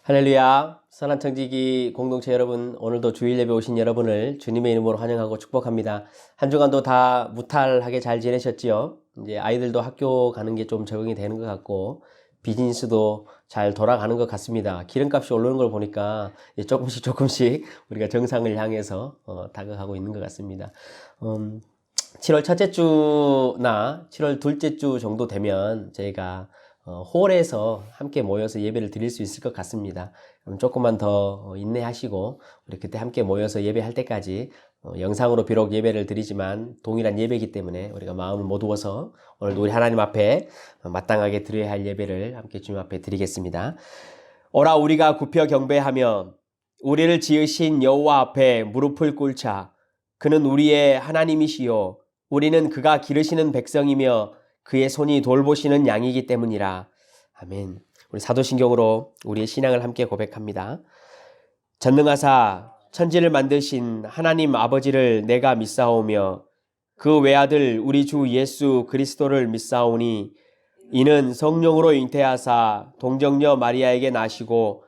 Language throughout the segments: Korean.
할렐루야. 선한 청지기 공동체 여러분, 오늘도 주일 예배 오신 여러분을 주님의 이름으로 환영하고 축복합니다. 한 주간도 다 무탈하게 잘 지내셨지요? 이제 아이들도 학교 가는 게 좀 적응이 되는 것 같고 비즈니스도 잘 돌아가는 것 같습니다. 기름값이 오르는 걸 보니까 조금씩 우리가 정상을 향해서 다가가고 있는 것 같습니다. 7월 첫째 주나 7월 둘째 주 정도 되면 저희가 홀에서 함께 모여서 예배를 드릴 수 있을 것 같습니다. 그럼 조금만 더 인내하시고 우리 그때 함께 모여서 예배할 때까지 영상으로 비록 예배를 드리지만 동일한 예배이기 때문에 우리가 마음을 모두어서 오늘도 우리 하나님 앞에 마땅하게 드려야 할 예배를 함께 주님 앞에 드리겠습니다. 오라 우리가 굽혀 경배하며 우리를 지으신 여호와 앞에 무릎을 꿇자. 그는 우리의 하나님이시요 우리는 그가 기르시는 백성이며 그의 손이 돌보시는 양이기 때문이라. 아멘. 우리 사도신경으로 우리의 신앙을 함께 고백합니다. 전능하사 천지를 만드신 하나님 아버지를 내가 믿사오며 그 외아들 우리 주 예수 그리스도를 믿사오니 이는 성령으로 잉태하사 동정녀 마리아에게 나시고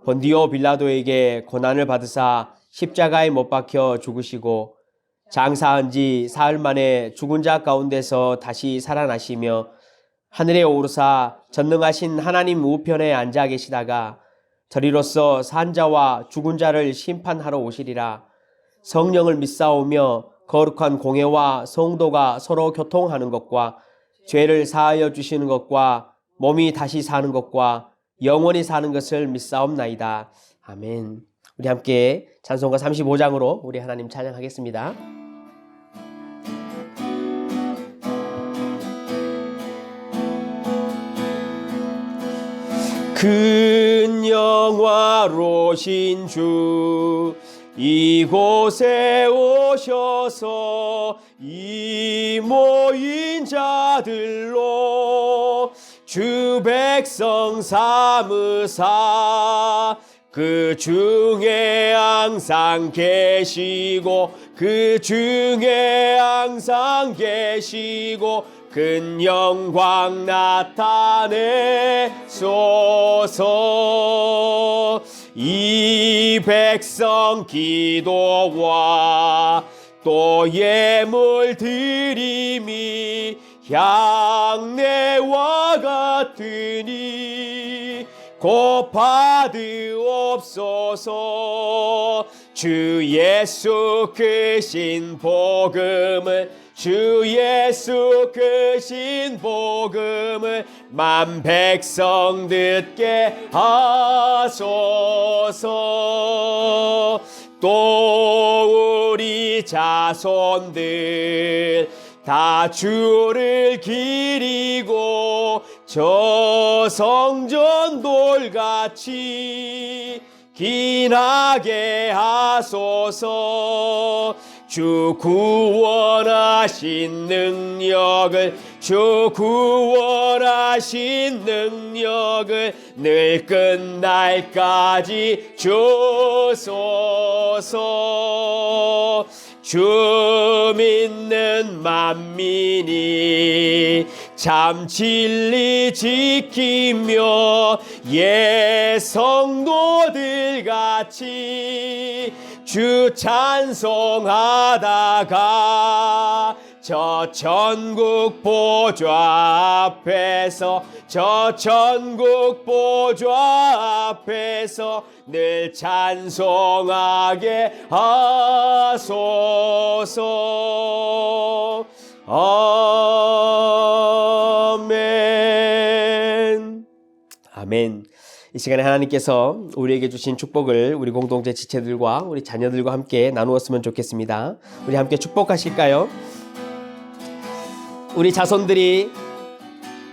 본디오 빌라도에게 고난을 받으사 십자가에 못 박혀 죽으시고 장사한 지 사흘 만에 죽은 자 가운데서 다시 살아나시며 하늘에 오르사 전능하신 하나님 우편에 앉아 계시다가 저리로서 산 자와 죽은 자를 심판하러 오시리라. 성령을 믿사오며 거룩한 공회와 성도가 서로 교통하는 것과 죄를 사하여 주시는 것과 몸이 다시 사는 것과 영원히 사는 것을 믿사옵나이다. 아멘. 우리 함께 찬송가 35장으로 우리 하나님 찬양하겠습니다. 큰 영화로신 주 이곳에 오셔서 이 모인 자들로 주 백성 삼으사 그 중에 항상 계시고 그 중에 항상 계시고 큰 영광 나타내소서. 이 백성 기도와 또 예물 드림이 향내와 같으니 곧 받으옵소서. 주 예수 크신 복음을 주 예수 크신 복음을 만 백성 듣게 하소서. 또 우리 자손들 다 주를 기리고 저 성전 돌같이 기나게 하소서. 주 구원하신 능력을 주 구원하신 능력을 늘 끝날까지 주소서. 주 믿는 만민이 참 진리 지키며 예 성도들 같이 주 찬송하다가 저 천국 보좌 앞에서 저 천국 보좌 앞에서 늘 찬송하게 하소서. 아멘. 아멘. 이 시간에 하나님께서 우리에게 주신 축복을 우리 공동체 지체들과 우리 자녀들과 함께 나누었으면 좋겠습니다. 우리 함께 축복하실까요? 우리 자손들이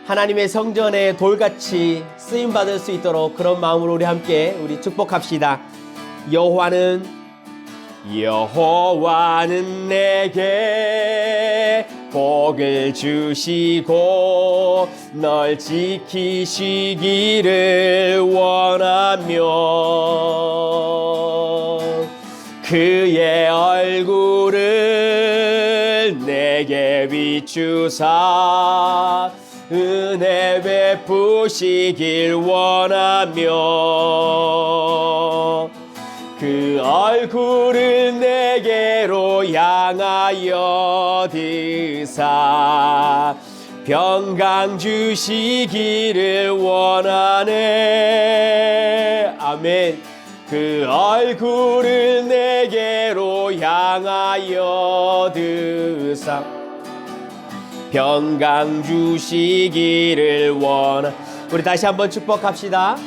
하나님의 성전에 돌같이 쓰임받을 수 있도록 그런 마음으로 우리 함께 우리 축복합시다. 여호와는 내게 복을 주시고 널 지키시기를 원하며 그의 얼굴을 내게 비추사 은혜 베푸시길 원하며 그 얼굴을 내게로 향하여 드사 평강 주시기를 원하네. 아멘. 그 얼굴을 내게로 향하여 드사 평강 주시기를 원하. 우리 다시 한번 축복합시다.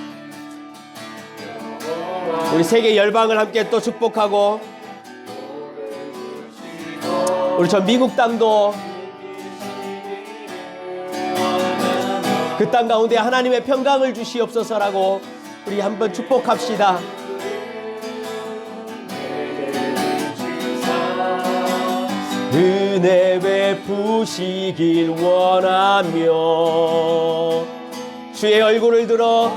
우리 세계 열방을 함께 또 축복하고, 우리 저 미국 땅도 그 땅 가운데 하나님의 평강을 주시옵소서라고 우리 한번 축복합시다. 은혜 베푸시길 원하며 주의 얼굴을 들어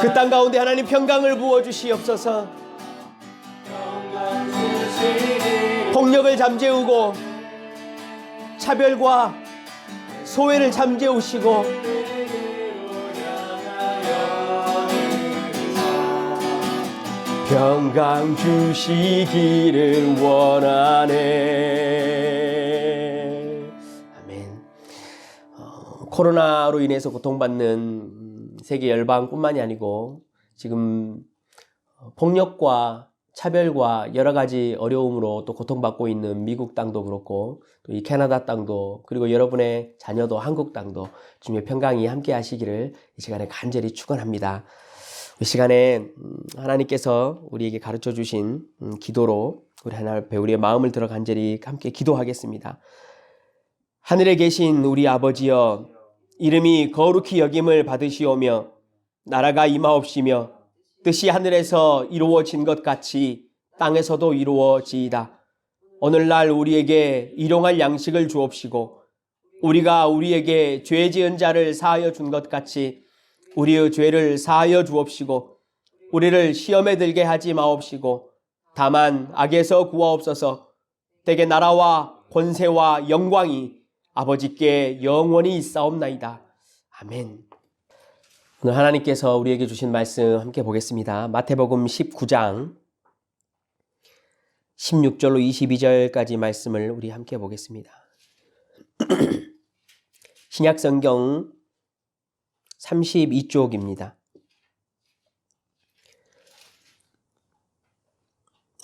그 땅 가운데 하나님 평강을 부어주시옵소서. 폭력을 잠재우고 차별과 소외를 잠재우시고 평강 주시기를 원하네. 아멘. 코로나로 인해서 고통받는 세계 열방뿐만이 아니고 지금 폭력과 차별과 여러 가지 어려움으로 또 고통받고 있는 미국 땅도 그렇고 또 이 캐나다 땅도 그리고 여러분의 자녀도 한국 땅도 주님의 평강이 함께 하시기를 이 시간에 간절히 축원합니다. 이 시간에 하나님께서 우리에게 가르쳐 주신 기도로 우리 하나님 앞에 우리의 마음을 들어 간절히 함께 기도하겠습니다. 하늘에 계신 우리 아버지여, 이름이 거룩히 여김을 받으시오며 나라가 임하옵시며 뜻이 하늘에서 이루어진 것 같이 땅에서도 이루어지이다. 오늘날 우리에게 일용할 양식을 주옵시고 우리가 우리에게 죄 지은 자를 사하여 준 것 같이 우리의 죄를 사하여 주옵시고 우리를 시험에 들게 하지 마옵시고 다만 악에서 구하옵소서. 대개 나라와 권세와 영광이 아버지께 영원히 있사옵나이다. 아멘. 오늘 하나님께서 우리에게 주신 말씀 함께 보겠습니다. 마태복음 19장 16절로 22절까지 말씀을 우리 함께 보겠습니다. 신약성경 32쪽입니다.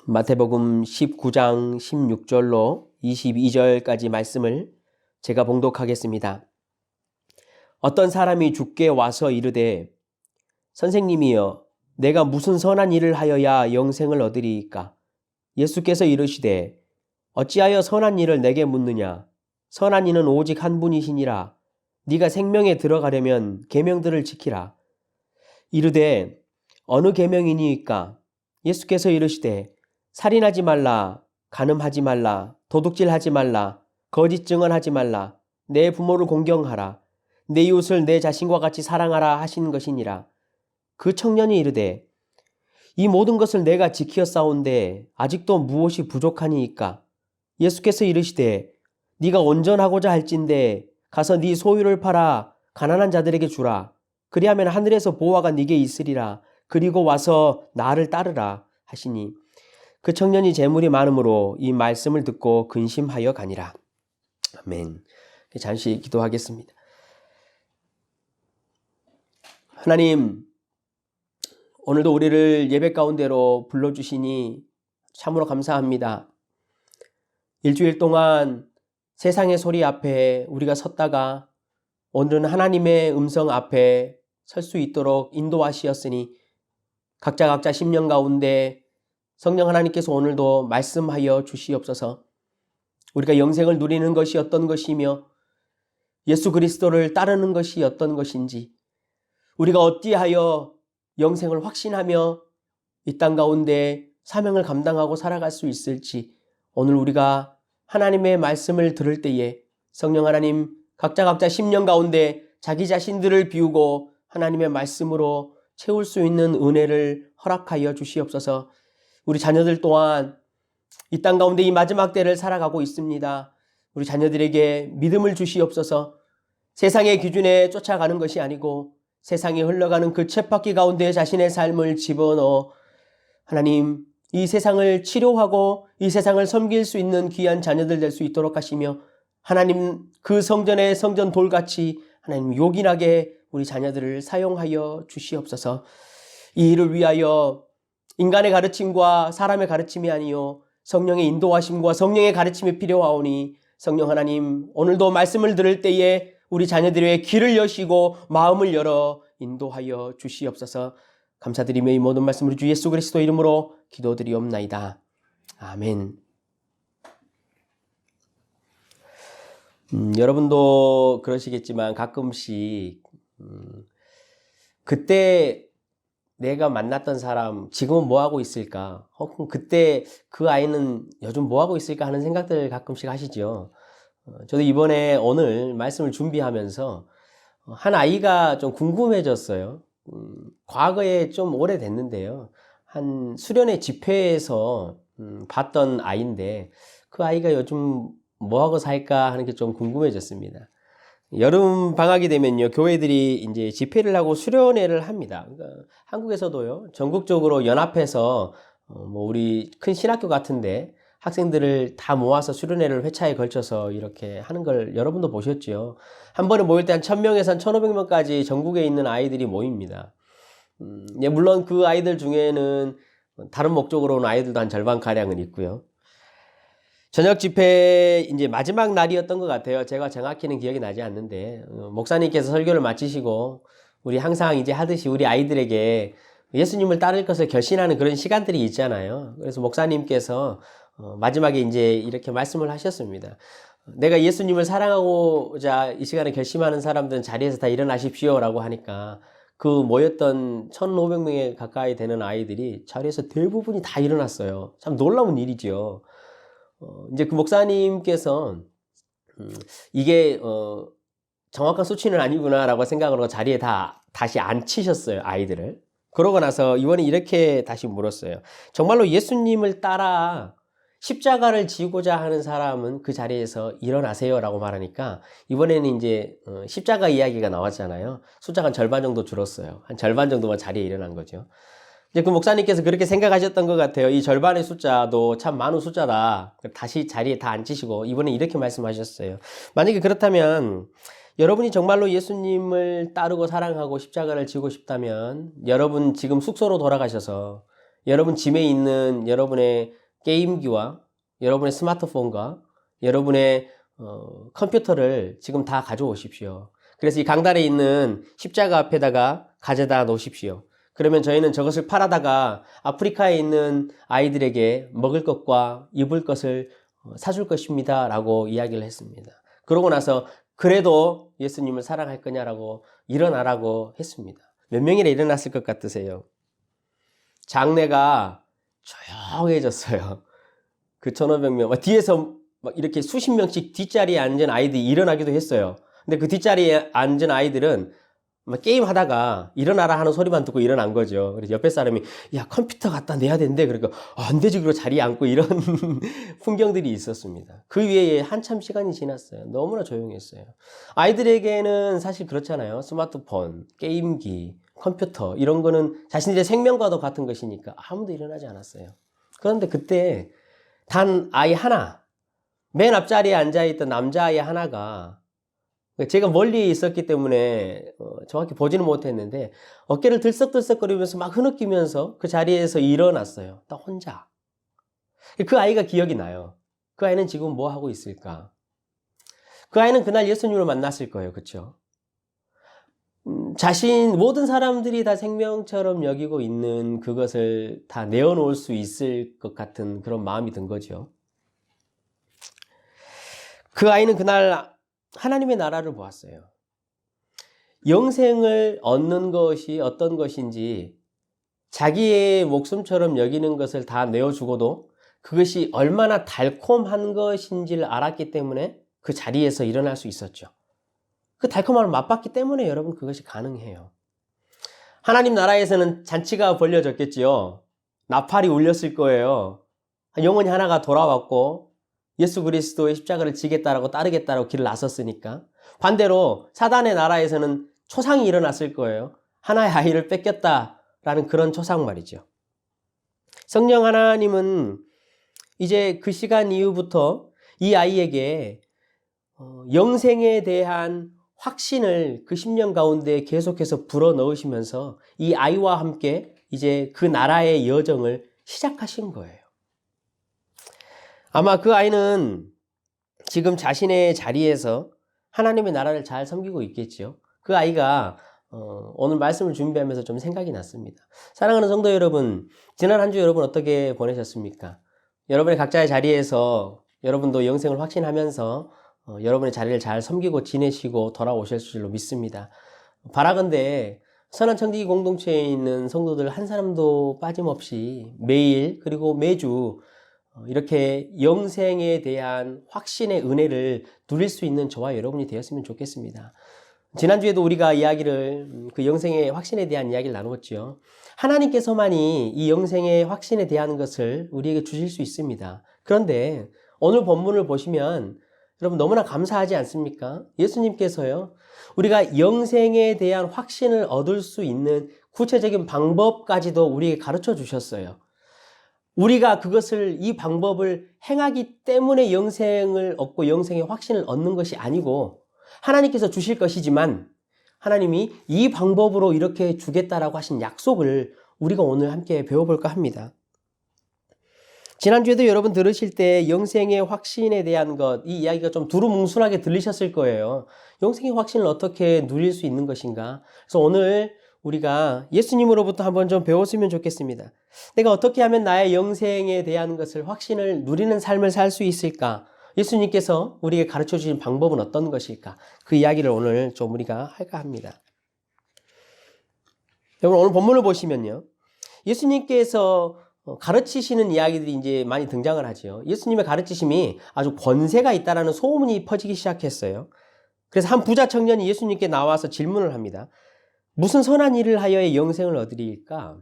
마태복음 19장 16절로 22절까지 말씀을 제가 봉독하겠습니다. 어떤 사람이 주께 와서 이르되 선생님이여 내가 무슨 선한 일을 하여야 영생을 얻으리이까? 예수께서 이르시되 어찌하여 선한 일을 내게 묻느냐? 선한 이는 오직 한 분이시니라. 네가 생명에 들어가려면 계명들을 지키라. 이르되 어느 계명이니이까? 예수께서 이르시되 살인하지 말라, 간음하지 말라, 도둑질하지 말라, 거짓 증언하지 말라, 내 부모를 공경하라, 내 이웃을 내 자신과 같이 사랑하라 하신 것이니라. 그 청년이 이르되 이 모든 것을 내가 지키었사온데 아직도 무엇이 부족하니이까? 예수께서 이르시되 네가 온전하고자 할진대 가서 네 소유를 팔아 가난한 자들에게 주라. 그리하면 하늘에서 보화가 네게 있으리라. 그리고 와서 나를 따르라 하시니 그 청년이 재물이 많으므로 이 말씀을 듣고 근심하여 가니라. 아멘. 잠시 기도하겠습니다. 하나님, 오늘도 우리를 예배 가운데로 불러주시니 참으로 감사합니다. 일주일 동안 세상의 소리 앞에 우리가 섰다가 오늘은 하나님의 음성 앞에 설 수 있도록 인도하시었으니 각자 심령 가운데 성령 하나님께서 오늘도 말씀하여 주시옵소서. 우리가 영생을 누리는 것이 어떤 것이며 예수 그리스도를 따르는 것이 어떤 것인지 우리가 어찌하여 영생을 확신하며 이 땅 가운데 사명을 감당하고 살아갈 수 있을지 오늘 우리가 하나님의 말씀을 들을 때에 성령 하나님 각자 심령 가운데 자기 자신들을 비우고 하나님의 말씀으로 채울 수 있는 은혜를 허락하여 주시옵소서. 우리 자녀들 또한 이 땅 가운데 이 마지막 때를 살아가고 있습니다. 우리 자녀들에게 믿음을 주시옵소서. 세상의 기준에 쫓아가는 것이 아니고 세상에 흘러가는 그 쳇바퀴 가운데 자신의 삶을 집어넣어 하나님 이 세상을 치료하고 이 세상을 섬길 수 있는 귀한 자녀들 될 수 있도록 하시며 하나님 그 성전의 성전 돌같이 하나님 요긴하게 우리 자녀들을 사용하여 주시옵소서. 이 일을 위하여 인간의 가르침과 사람의 가르침이 아니요 성령의 인도하심과 성령의 가르침이 필요하오니 성령 하나님 오늘도 말씀을 들을 때에 우리 자녀들의 귀를 여시고 마음을 열어 인도하여 주시옵소서. 감사드리며 이 모든 말씀을 주 예수 그리스도 이름으로 기도드리옵나이다. 아멘. 여러분도 그러시겠지만 가끔씩 그때 내가 만났던 사람 지금은 뭐하고 있을까? 혹은 그때 그 아이는 요즘 뭐하고 있을까 하는 생각들 가끔씩 하시죠. 저도 이번에 오늘 말씀을 준비하면서 한 아이가 좀 궁금해졌어요. 과거에 좀 오래됐는데요. 한 수련회 집회에서 봤던 아이인데 그 아이가 요즘 뭐하고 살까 하는 게 좀 궁금해졌습니다. 여름 방학이 되면요, 교회들이 이제 집회를 하고 수련회를 합니다. 그러니까 한국에서도요, 전국적으로 연합해서 뭐 우리 큰 신학교 같은데 학생들을 다 모아서 수련회를 회차에 걸쳐서 이렇게 하는 걸 여러분도 보셨죠. 한 번에 모일 때 한 1000명에서 한 1500명까지 전국에 있는 아이들이 모입니다. 물론 그 아이들 중에는 다른 목적으로 온 아이들도 한 절반가량은 있고요. 저녁 집회 이제 마지막 날이었던 것 같아요. 제가 정확히는 기억이 나지 않는데 목사님께서 설교를 마치시고 우리 항상 이제 하듯이 우리 아이들에게 예수님을 따를 것을 결심하는 그런 시간들이 있잖아요. 그래서 목사님께서 마지막에 이제 이렇게 말씀을 하셨습니다. 내가 예수님을 사랑하고자 이 시간에 결심하는 사람들은 자리에서 다 일어나십시오 라고 하니까 그 모였던 1500명에 가까이 되는 아이들이 자리에서 대부분이 다 일어났어요. 참 놀라운 일이죠. 이제 그 목사님께서 이게 정확한 수치는 아니구나라고 생각을 하고 자리에 다시 앉히셨어요, 아이들을. 그러고 나서 이번에 이렇게 다시 물었어요. 정말로 예수님을 따라 십자가를 지고자 하는 사람은 그 자리에서 일어나세요라고 말하니까 이번에는 이제 십자가 이야기가 나왔잖아요. 숫자가 한 절반 정도 줄었어요. 한 절반 정도만 자리에 일어난 거죠. 이제 그 목사님께서 그렇게 생각하셨던 것 같아요. 이 절반의 숫자도 참 많은 숫자다. 다시 자리에 다 앉히시고 이번에 이렇게 말씀하셨어요. 만약에 그렇다면 여러분이 정말로 예수님을 따르고 사랑하고 십자가를 지고 싶다면 여러분 지금 숙소로 돌아가셔서 여러분 집에 있는 여러분의 게임기와 여러분의 스마트폰과 여러분의 컴퓨터를 지금 다 가져오십시오. 그래서 이 강단에 있는 십자가 앞에다가 가져다 놓으십시오. 그러면 저희는 저것을 팔아다가 아프리카에 있는 아이들에게 먹을 것과 입을 것을 사줄 것입니다 라고 이야기를 했습니다. 그러고 나서 그래도 예수님을 사랑할 거냐라고 일어나라고 했습니다. 몇 명이나 일어났을 것 같으세요? 장내가 조용해졌어요. 그 1500명 뒤에서 막 이렇게 수십 명씩 뒷자리에 앉은 아이들이 일어나기도 했어요. 근데 그 뒷자리에 앉은 아이들은 막 게임 하다가 일어나라 하는 소리만 듣고 일어난 거죠. 그래서 옆에 사람이 야 컴퓨터 갖다 내야 된대. 그러니까 안 되지. 그리고 자리에 앉고 이런 풍경들이 있었습니다. 그 위에 한참 시간이 지났어요. 너무나 조용했어요. 아이들에게는 사실 그렇잖아요. 스마트폰, 게임기, 컴퓨터 이런 거는 자신들의 생명과도 같은 것이니까 아무도 일어나지 않았어요. 그런데 그때 단 아이 하나, 맨 앞자리에 앉아있던 남자아이 하나가 제가 멀리 있었기 때문에 정확히 보지는 못했는데 어깨를 들썩들썩거리면서 막 흐느끼면서 그 자리에서 일어났어요. 딱 혼자. 그 아이가 기억이 나요. 그 아이는 지금 뭐 하고 있을까? 그 아이는 그날 예수님을 만났을 거예요. 그렇죠? 모든 사람들이 다 생명처럼 여기고 있는 그것을 다 내어놓을 수 있을 것 같은 그런 마음이 든 거죠. 그 아이는 그날 하나님의 나라를 보았어요. 영생을 얻는 것이 어떤 것인지 자기의 목숨처럼 여기는 것을 다 내어주고도 그것이 얼마나 달콤한 것인지를 알았기 때문에 그 자리에서 일어날 수 있었죠. 그 달콤함을 맛봤기 때문에 여러분 그것이 가능해요. 하나님 나라에서는 잔치가 벌려졌겠지요. 나팔이 울렸을 거예요. 영혼이 하나가 돌아왔고 예수 그리스도의 십자가를 지겠다라고 따르겠다라고 길을 나섰으니까. 반대로 사단의 나라에서는 초상이 일어났을 거예요. 하나의 아이를 뺏겼다라는 그런 초상 말이죠. 성령 하나님은 이제 그 시간 이후부터 이 아이에게 영생에 대한 확신을 그 심령 가운데 계속해서 불어넣으시면서 이 아이와 함께 이제 그 나라의 여정을 시작하신 거예요. 아마 그 아이는 지금 자신의 자리에서 하나님의 나라를 잘 섬기고 있겠죠. 그 아이가 오늘 말씀을 준비하면서 좀 생각이 났습니다. 사랑하는 성도 여러분, 지난 한 주 여러분 어떻게 보내셨습니까? 여러분의 각자의 자리에서 여러분도 영생을 확신하면서 여러분의 자리를 잘 섬기고 지내시고 돌아오실 줄로 믿습니다. 바라건대 선한 청지기 공동체에 있는 성도들 한 사람도 빠짐없이 매일 그리고 매주 이렇게 영생에 대한 확신의 은혜를 누릴 수 있는 저와 여러분이 되었으면 좋겠습니다. 지난주에도 우리가 이야기를 그 영생의 확신에 대한 이야기를 나누었죠. 하나님께서만이 이 영생의 확신에 대한 것을 우리에게 주실 수 있습니다. 그런데 오늘 본문을 보시면 여러분 너무나 감사하지 않습니까? 예수님께서요, 우리가 영생에 대한 확신을 얻을 수 있는 구체적인 방법까지도 우리에게 가르쳐 주셨어요. 우리가 이 방법을 행하기 때문에 영생을 얻고 영생의 확신을 얻는 것이 아니고 하나님께서 주실 것이지만 하나님이 이 방법으로 이렇게 주겠다라고 하신 약속을 우리가 오늘 함께 배워볼까 합니다. 지난주에도 여러분 들으실 때 영생의 확신에 대한 이 이야기가 좀 두루뭉술하게 들리셨을 거예요. 영생의 확신을 어떻게 누릴 수 있는 것인가? 그래서 오늘 우리가 예수님으로부터 한번 좀 배웠으면 좋겠습니다. 내가 어떻게 하면 나의 영생에 대한 것을 확신을 누리는 삶을 살 수 있을까? 예수님께서 우리에게 가르쳐 주신 방법은 어떤 것일까? 그 이야기를 오늘 좀 우리가 할까 합니다. 여러분 오늘 본문을 보시면요. 예수님께서 가르치시는 이야기들이 이제 많이 등장을 하죠. 예수님의 가르치심이 아주 권세가 있다라는 소문이 퍼지기 시작했어요. 그래서 한 부자 청년이 예수님께 나와서 질문을 합니다. 무슨 선한 일을 하여야 영생을 얻으리일까?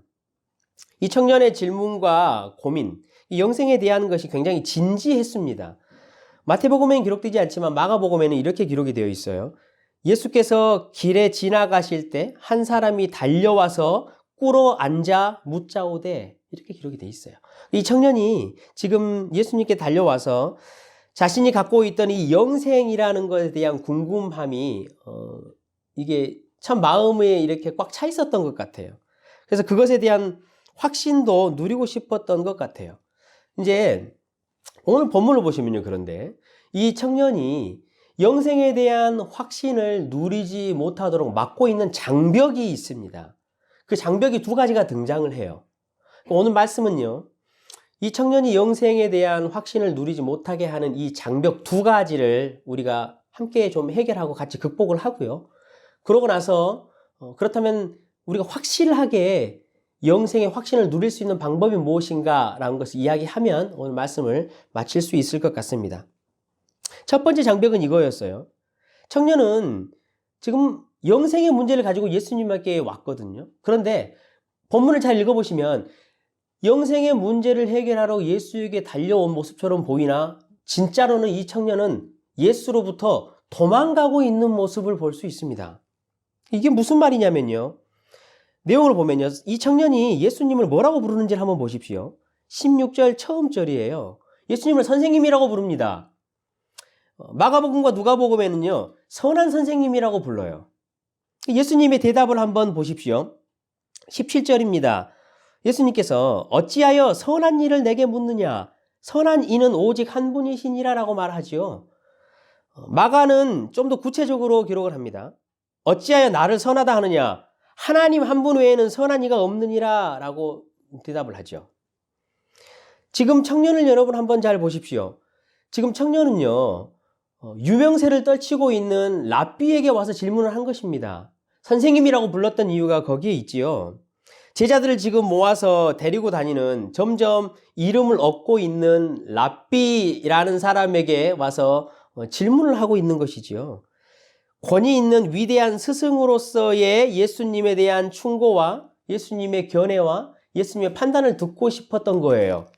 이 청년의 질문과 고민, 이 영생에 대한 것이 굉장히 진지했습니다. 마태복음에는 기록되지 않지만 마가복음에는 이렇게 기록이 되어 있어요. 예수께서 길에 지나가실 때 한 사람이 달려와서 꿇어 앉아 묻자오되, 이렇게 기록이 되어 있어요. 이 청년이 지금 예수님께 달려와서 자신이 갖고 있던 이 영생이라는 것에 대한 궁금함이 이게 참 마음에 이렇게 꽉 차 있었던 것 같아요. 그래서 그것에 대한 확신도 누리고 싶었던 것 같아요. 이제 오늘 본문을 보시면요. 그런데 이 청년이 영생에 대한 확신을 누리지 못하도록 막고 있는 장벽이 있습니다. 그 장벽이 두 가지가 등장을 해요. 오늘 말씀은요. 이 청년이 영생에 대한 확신을 누리지 못하게 하는 이 장벽 두 가지를 우리가 함께 좀 해결하고 같이 극복을 하고요. 그러고 나서 그렇다면 우리가 확실하게 영생의 확신을 누릴 수 있는 방법이 무엇인가라는 것을 이야기하면 오늘 말씀을 마칠 수 있을 것 같습니다. 첫 번째 장벽은 이거였어요. 청년은 지금 영생의 문제를 가지고 예수님께 왔거든요. 그런데 본문을 잘 읽어보시면 영생의 문제를 해결하러 예수에게 달려온 모습처럼 보이나 진짜로는 이 청년은 예수로부터 도망가고 있는 모습을 볼 수 있습니다. 이게 무슨 말이냐면요. 내용을 보면요. 이 청년이 예수님을 뭐라고 부르는지를 한번 보십시오. 16절 처음 절이에요. 예수님을 선생님이라고 부릅니다. 마가복음과 누가복음에는요. 선한 선생님이라고 불러요. 예수님의 대답을 한번 보십시오. 17절입니다. 예수님께서 어찌하여 선한 일을 내게 묻느냐? 선한 이는 오직 한 분이시니라 라고 말하지요. 마가는 좀 더 구체적으로 기록을 합니다. 어찌하여 나를 선하다 하느냐? 하나님 한 분 외에는 선한 이가 없느니라 라고 대답을 하죠. 지금 청년을 여러분 한번 잘 보십시오. 지금 청년은요. 유명세를 떨치고 있는 랍비에게 와서 질문을 한 것입니다. 선생님이라고 불렀던 이유가 거기에 있지요. 제자들을 지금 모아서 데리고 다니는 점점 이름을 얻고 있는 랍비라는 사람에게 와서 질문을 하고 있는 것이지요. 권위 있는 위대한 스승으로서의 예수님에 대한 충고와 예수님의 견해와 예수님의 판단을 듣고 싶었던 거예요.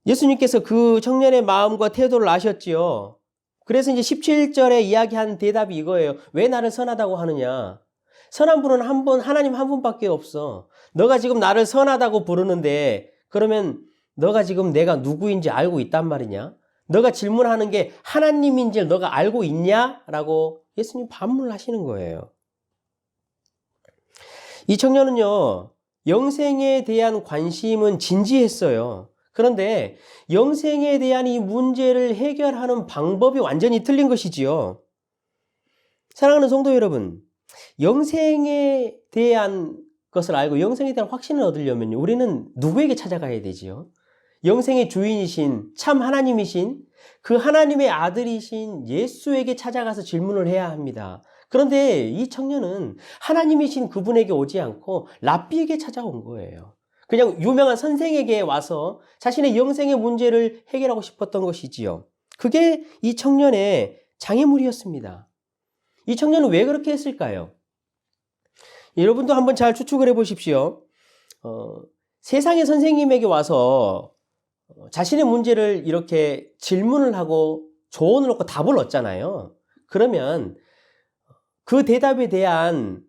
예수님께서 그 청년의 마음과 태도를 아셨지요. 그래서 이제 17절에 이야기한 대답이 이거예요. 왜 나를 선하다고 하느냐? 선한 분은 한 분, 하나님 한 분밖에 없어. 너가 지금 나를 선하다고 부르는데 그러면 너가 지금 내가 누구인지 알고 있단 말이냐? 너가 질문하는 게 하나님인지를 너가 알고 있냐? 라고 예수님 반문하시는 거예요. 이 청년은요, 영생에 대한 관심은 진지했어요. 그런데 영생에 대한 이 문제를 해결하는 방법이 완전히 틀린 것이지요. 사랑하는 성도 여러분, 영생에 대한 것을 알고 영생에 대한 확신을 얻으려면 우리는 누구에게 찾아가야 되지요? 영생의 주인이신 참 하나님이신 그 하나님의 아들이신 예수에게 찾아가서 질문을 해야 합니다. 그런데 이 청년은 하나님이신 그분에게 오지 않고 랍비에게 찾아온 거예요. 그냥 유명한 선생에게 와서 자신의 영생의 문제를 해결하고 싶었던 것이지요. 그게 이 청년의 장애물이었습니다. 이 청년은 왜 그렇게 했을까요? 여러분도 한번 잘 추측을 해보십시오. 세상의 선생님에게 와서 자신의 문제를 이렇게 질문을 하고 조언을 얻고 답을 얻잖아요. 그러면 그 대답에 대한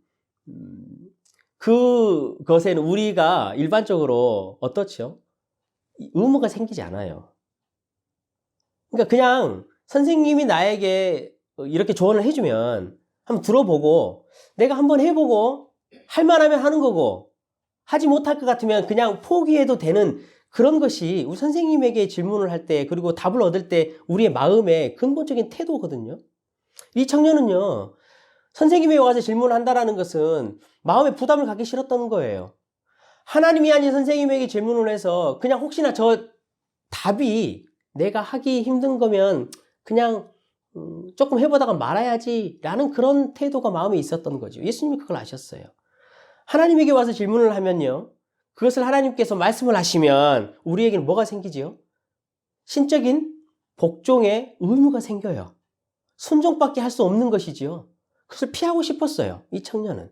그것에는 우리가 일반적으로 어떻죠? 의무가 생기지 않아요. 그러니까 그냥 선생님이 나에게 이렇게 조언을 해주면 한번 들어보고 내가 한번 해보고 할만하면 하는 거고 하지 못할 것 같으면 그냥 포기해도 되는 그런 것이 우리 선생님에게 질문을 할 때 그리고 답을 얻을 때 우리의 마음의 근본적인 태도거든요. 이 청년은요. 선생님이 와서 질문한다라는 것은 마음에 부담을 갖기 싫었다는 거예요. 하나님이 아닌 선생님에게 질문을 해서 그냥 혹시나 저 답이 내가 하기 힘든 거면 그냥 조금 해보다가 말아야지 라는 그런 태도가 마음에 있었던 거죠. 예수님이 그걸 아셨어요. 하나님에게 와서 질문을 하면요. 그것을 하나님께서 말씀을 하시면 우리에게는 뭐가 생기지요? 신적인 복종의 의무가 생겨요. 순종밖에 할 수 없는 것이지요. 그것을 피하고 싶었어요. 이 청년은.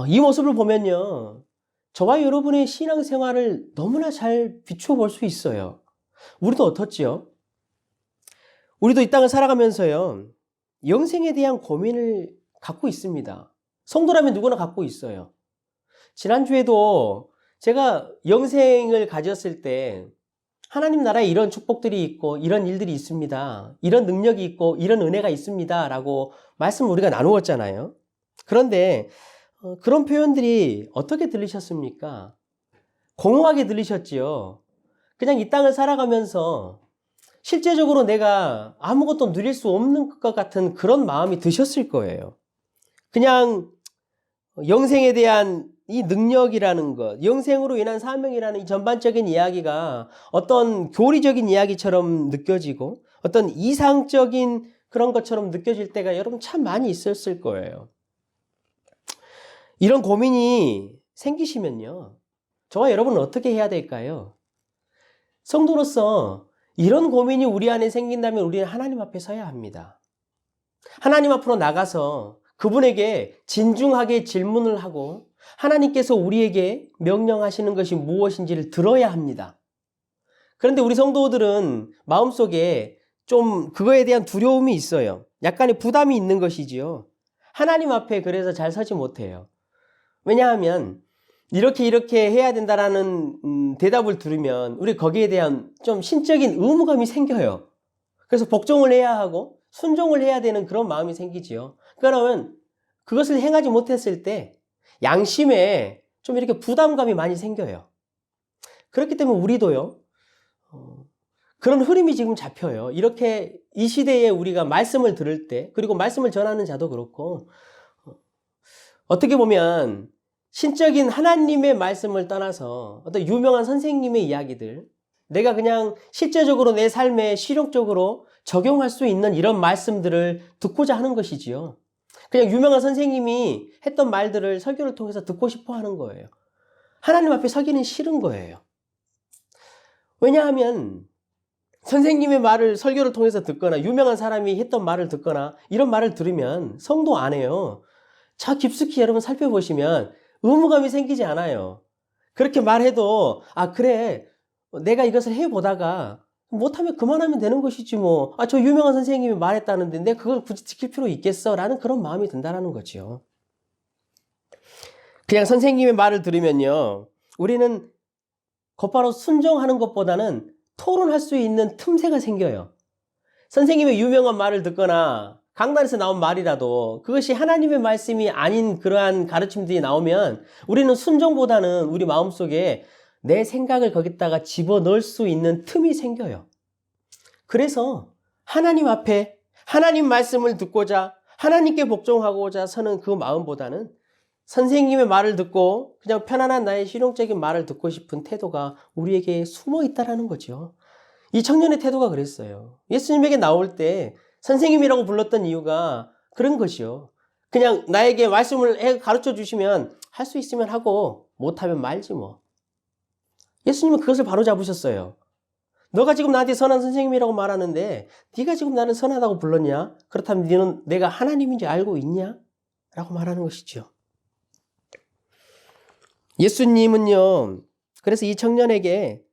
이 모습을 보면요. 저와 여러분의 신앙생활을 너무나 잘 비추어 볼 수 있어요. 우리도 어떻지요? 우리도 이 땅을 살아가면서요. 영생에 대한 고민을 갖고 있습니다. 성도라면 누구나 갖고 있어요. 지난주에도 제가 영생을 가졌을 때 하나님 나라에 이런 축복들이 있고 이런 일들이 있습니다. 이런 능력이 있고 이런 은혜가 있습니다. 라고 말씀을 우리가 나누었잖아요. 그런데 그런 표현들이 어떻게 들리셨습니까? 공허하게 들리셨지요. 그냥 이 땅을 살아가면서 실제적으로 내가 아무것도 누릴 수 없는 것 같은 그런 마음이 드셨을 거예요. 그냥 영생에 대한 이 능력이라는 것, 영생으로 인한 사명이라는 이 전반적인 이야기가 어떤 교리적인 이야기처럼 느껴지고 어떤 이상적인 그런 것처럼 느껴질 때가 여러분 참 많이 있었을 거예요. 이런 고민이 생기시면요. 저와 여러분은 어떻게 해야 될까요? 성도로서 이런 고민이 우리 안에 생긴다면 우리는 하나님 앞에 서야 합니다. 하나님 앞으로 나가서 그분에게 진중하게 질문을 하고 하나님께서 우리에게 명령하시는 것이 무엇인지를 들어야 합니다. 그런데 우리 성도들은 마음속에 좀 그거에 대한 두려움이 있어요. 약간의 부담이 있는 것이지요. 하나님 앞에 그래서 잘 서지 못해요. 왜냐하면 이렇게 해야 된다라는 대답을 들으면 우리 거기에 대한 좀 신적인 의무감이 생겨요. 그래서 복종을 해야 하고 순종을 해야 되는 그런 마음이 생기지요. 그러면 그것을 행하지 못했을 때 양심에 좀 이렇게 부담감이 많이 생겨요. 그렇기 때문에 우리도요. 그런 흐름이 지금 잡혀요. 이렇게 이 시대에 우리가 말씀을 들을 때 그리고 말씀을 전하는 자도 그렇고 어떻게 보면 신적인 하나님의 말씀을 떠나서 어떤 유명한 선생님의 이야기들 내가 그냥 실제적으로 내 삶에 실용적으로 적용할 수 있는 이런 말씀들을 듣고자 하는 것이지요. 그냥 유명한 선생님이 했던 말들을 설교를 통해서 듣고 싶어 하는 거예요. 하나님 앞에 서기는 싫은 거예요. 왜냐하면 선생님의 말을 설교를 통해서 듣거나 유명한 사람이 했던 말을 듣거나 이런 말을 들으면 성도 안에요. 자 깊숙이 여러분 살펴보시면 의무감이 생기지 않아요. 그렇게 말해도 그래 내가 이것을 해보다가 못하면 그만하면 되는 것이지 뭐. 저 유명한 선생님이 말했다는데 내가 그걸 굳이 지킬 필요 있겠어? 라는 그런 마음이 든다는 거죠. 그냥 선생님의 말을 들으면요, 우리는 곧바로 순종하는 것보다는 토론할 수 있는 틈새가 생겨요. 선생님의 유명한 말을 듣거나 강단에서 나온 말이라도 그것이 하나님의 말씀이 아닌 그러한 가르침들이 나오면 우리는 순종보다는 우리 마음속에 내 생각을 거기다가 집어넣을 수 있는 틈이 생겨요. 그래서 하나님 앞에 하나님 말씀을 듣고자 하나님께 복종하고자 서는 그 마음보다는 선생님의 말을 듣고 그냥 편안한 나의 실용적인 말을 듣고 싶은 태도가 우리에게 숨어 있다는 거죠. 이 청년의 태도가 그랬어요. 예수님에게 나올 때 선생님이라고 불렀던 이유가 그런 것이요. 그냥 나에게 말씀을 가르쳐 주시면 할 수 있으면 하고 못하면 말지 뭐. 예수님은 그것을 바로 잡으셨어요. 너가 지금 나한테 선한 선생님이라고 말하는데 네가 지금 나를 선하다고 불렀냐? 그렇다면 너는 내가 하나님인지 알고 있냐? 라고 말하는 것이죠. 예수님은요, 그래서 이 청년에게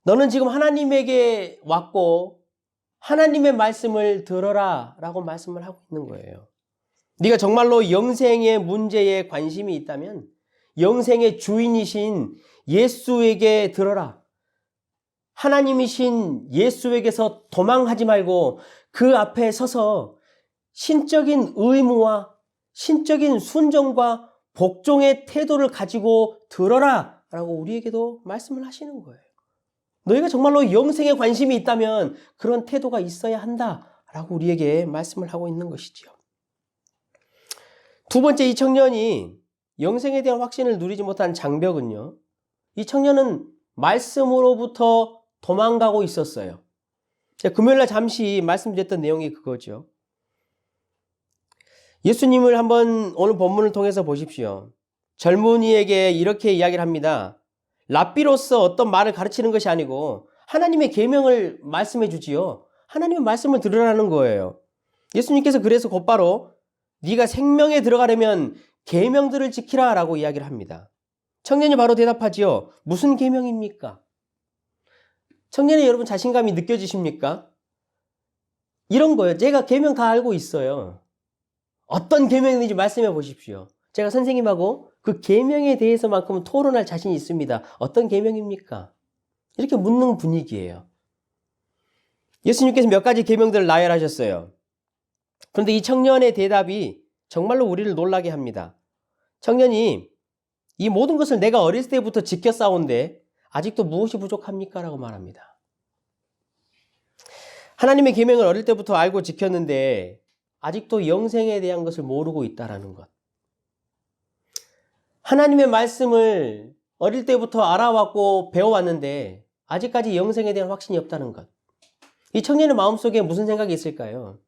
너는 지금 하나님에게 왔고 하나님의 말씀을 들어라 라고 말씀을 하고 있는 거예요. 네가 정말로 영생의 문제에 관심이 있다면 영생의 주인이신 예수에게 들어라. 하나님이신 예수에게서 도망하지 말고 그 앞에 서서 신적인 의무와 신적인 순종과 복종의 태도를 가지고 들어라 라고 우리에게도 말씀을 하시는 거예요. 너희가 정말로 영생에 관심이 있다면 그런 태도가 있어야 한다 라고 우리에게 말씀을 하고 있는 것이지요. 두 번째, 이 청년이 영생에 대한 확신을 누리지 못한 장벽은요, 이 청년은 말씀으로부터 도망가고 있었어요. 제가 금요일날 잠시 말씀드렸던 내용이 그거죠. 예수님을 한번 오늘 본문을 통해서 보십시오. 젊은이에게 이렇게 이야기를 합니다. 랍비로서 어떤 말을 가르치는 것이 아니고 하나님의 계명을 말씀해 주지요. 하나님의 말씀을 들으라는 거예요. 예수님께서 그래서 곧바로 네가 생명에 들어가려면 계명들을 지키라 라고 이야기를 합니다. 청년이 바로 대답하지요. 무슨 계명입니까? 청년이 여러분 자신감이 느껴지십니까? 이런 거예요. 제가 계명 다 알고 있어요. 어떤 계명인지 말씀해 보십시오. 제가 선생님하고 그 계명에 대해서만큼은 토론할 자신이 있습니다. 어떤 계명입니까? 이렇게 묻는 분위기예요. 예수님께서 몇 가지 계명들을 나열하셨어요. 그런데 이 청년의 대답이 정말로 우리를 놀라게 합니다. 청년이 이 모든 것을 내가 어렸을 때부터 지켜 싸운데 아직도 무엇이 부족합니까? 라고 말합니다. 하나님의 계명을 어릴 때부터 알고 지켰는데 아직도 영생에 대한 것을 모르고 있다는 것. 하나님의 말씀을 어릴 때부터 알아왔고 배워왔는데 아직까지 영생에 대한 확신이 없다는 것. 이 청년의 마음속에 무슨 생각이 있을까요?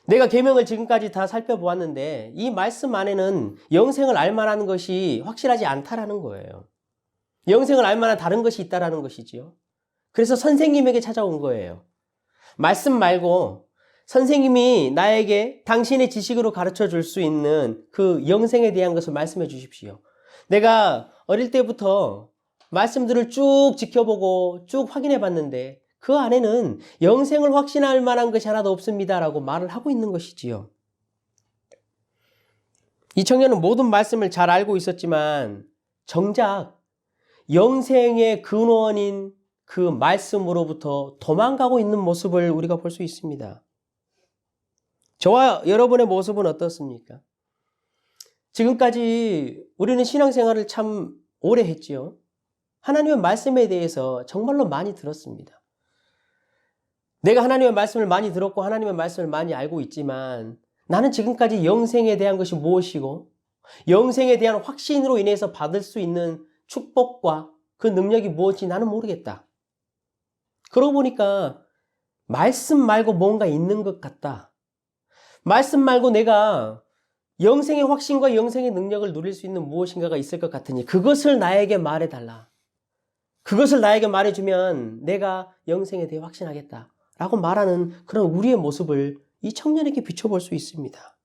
내가 계명을 지금까지 다 살펴보았는데 이 말씀 안에는 영생을 알만한 것이 확실하지 않다라는 거예요. 영생을 알만한 다른 것이 있다라는 것이지요. 그래서 선생님에게 찾아온 거예요. 말씀 말고 선생님이 나에게 당신의 지식으로 가르쳐 줄 수 있는 그 영생에 대한 것을 말씀해 주십시오. 내가 어릴 때부터 말씀들을 쭉 지켜보고 쭉 확인해 봤는데 그 안에는 영생을 확신할 만한 것이 하나도 없습니다라고 말을 하고 있는 것이지요. 이 청년은 모든 말씀을 잘 알고 있었지만 정작 영생의 근원인 그 말씀으로부터 도망가고 있는 모습을 우리가 볼 수 있습니다. 저와 여러분의 모습은 어떻습니까? 지금까지 우리는 신앙생활을 참 오래 했지요. 하나님의 말씀에 대해서 정말로 많이 들었습니다. 내가 하나님의 말씀을 많이 들었고 하나님의 말씀을 많이 알고 있지만 나는 지금까지 영생에 대한 것이 무엇이고 영생에 대한 확신으로 인해서 받을 수 있는 축복과 그 능력이 무엇인지 나는 모르겠다. 그러고 보니까 말씀 말고 뭔가 있는 것 같다. 말씀 말고 내가 영생의 확신과 영생의 능력을 누릴 수 있는 무엇인가가 있을 것 같으니 그것을 나에게 말해달라. 그것을 나에게 말해주면 내가 영생에 대해 확신하겠다. 라고 말하는 그런 우리의 모습을 이 청년에게 비춰볼 수 있습니다.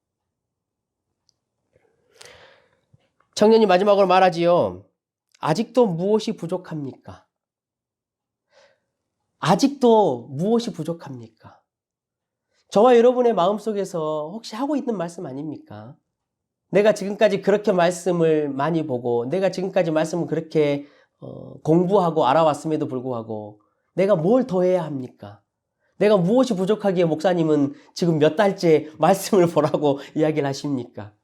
청년이 마지막으로 말하지요. 아직도 무엇이 부족합니까? 아직도 무엇이 부족합니까? 저와 여러분의 마음속에서 혹시 하고 있는 말씀 아닙니까? 내가 지금까지 그렇게 말씀을 많이 보고 내가 지금까지 말씀을 그렇게 공부하고 알아왔음에도 불구하고 내가 뭘 더 해야 합니까? 내가 무엇이 부족하기에 목사님은 지금 몇 달째 말씀을 보라고 이야기를 하십니까?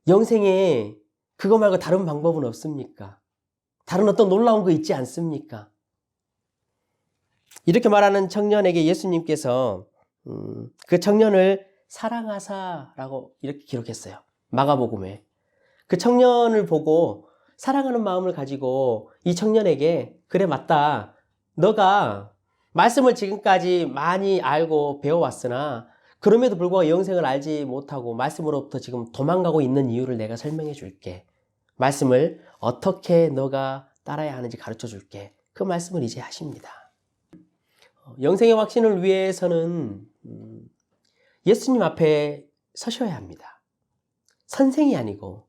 영생에 그거 말고 다른 방법은 없습니까? 다른 어떤 놀라운 거 있지 않습니까? 이렇게 말하는 청년에게 예수님께서 그 청년을 사랑하사라고 이렇게 기록했어요. 마가복음에. 그 청년을 보고 사랑하는 마음을 가지고 이 청년에게 그래 맞다. 너가 말씀을 지금까지 많이 알고 배워왔으나 그럼에도 불구하고 영생을 알지 못하고 말씀으로부터 지금 도망가고 있는 이유를 내가 설명해 줄게. 말씀을 어떻게 너가 따라야 하는지 가르쳐 줄게. 그 말씀을 이제 하십니다. 영생의 확신을 위해서는 예수님 앞에 서셔야 합니다. 선생이 아니고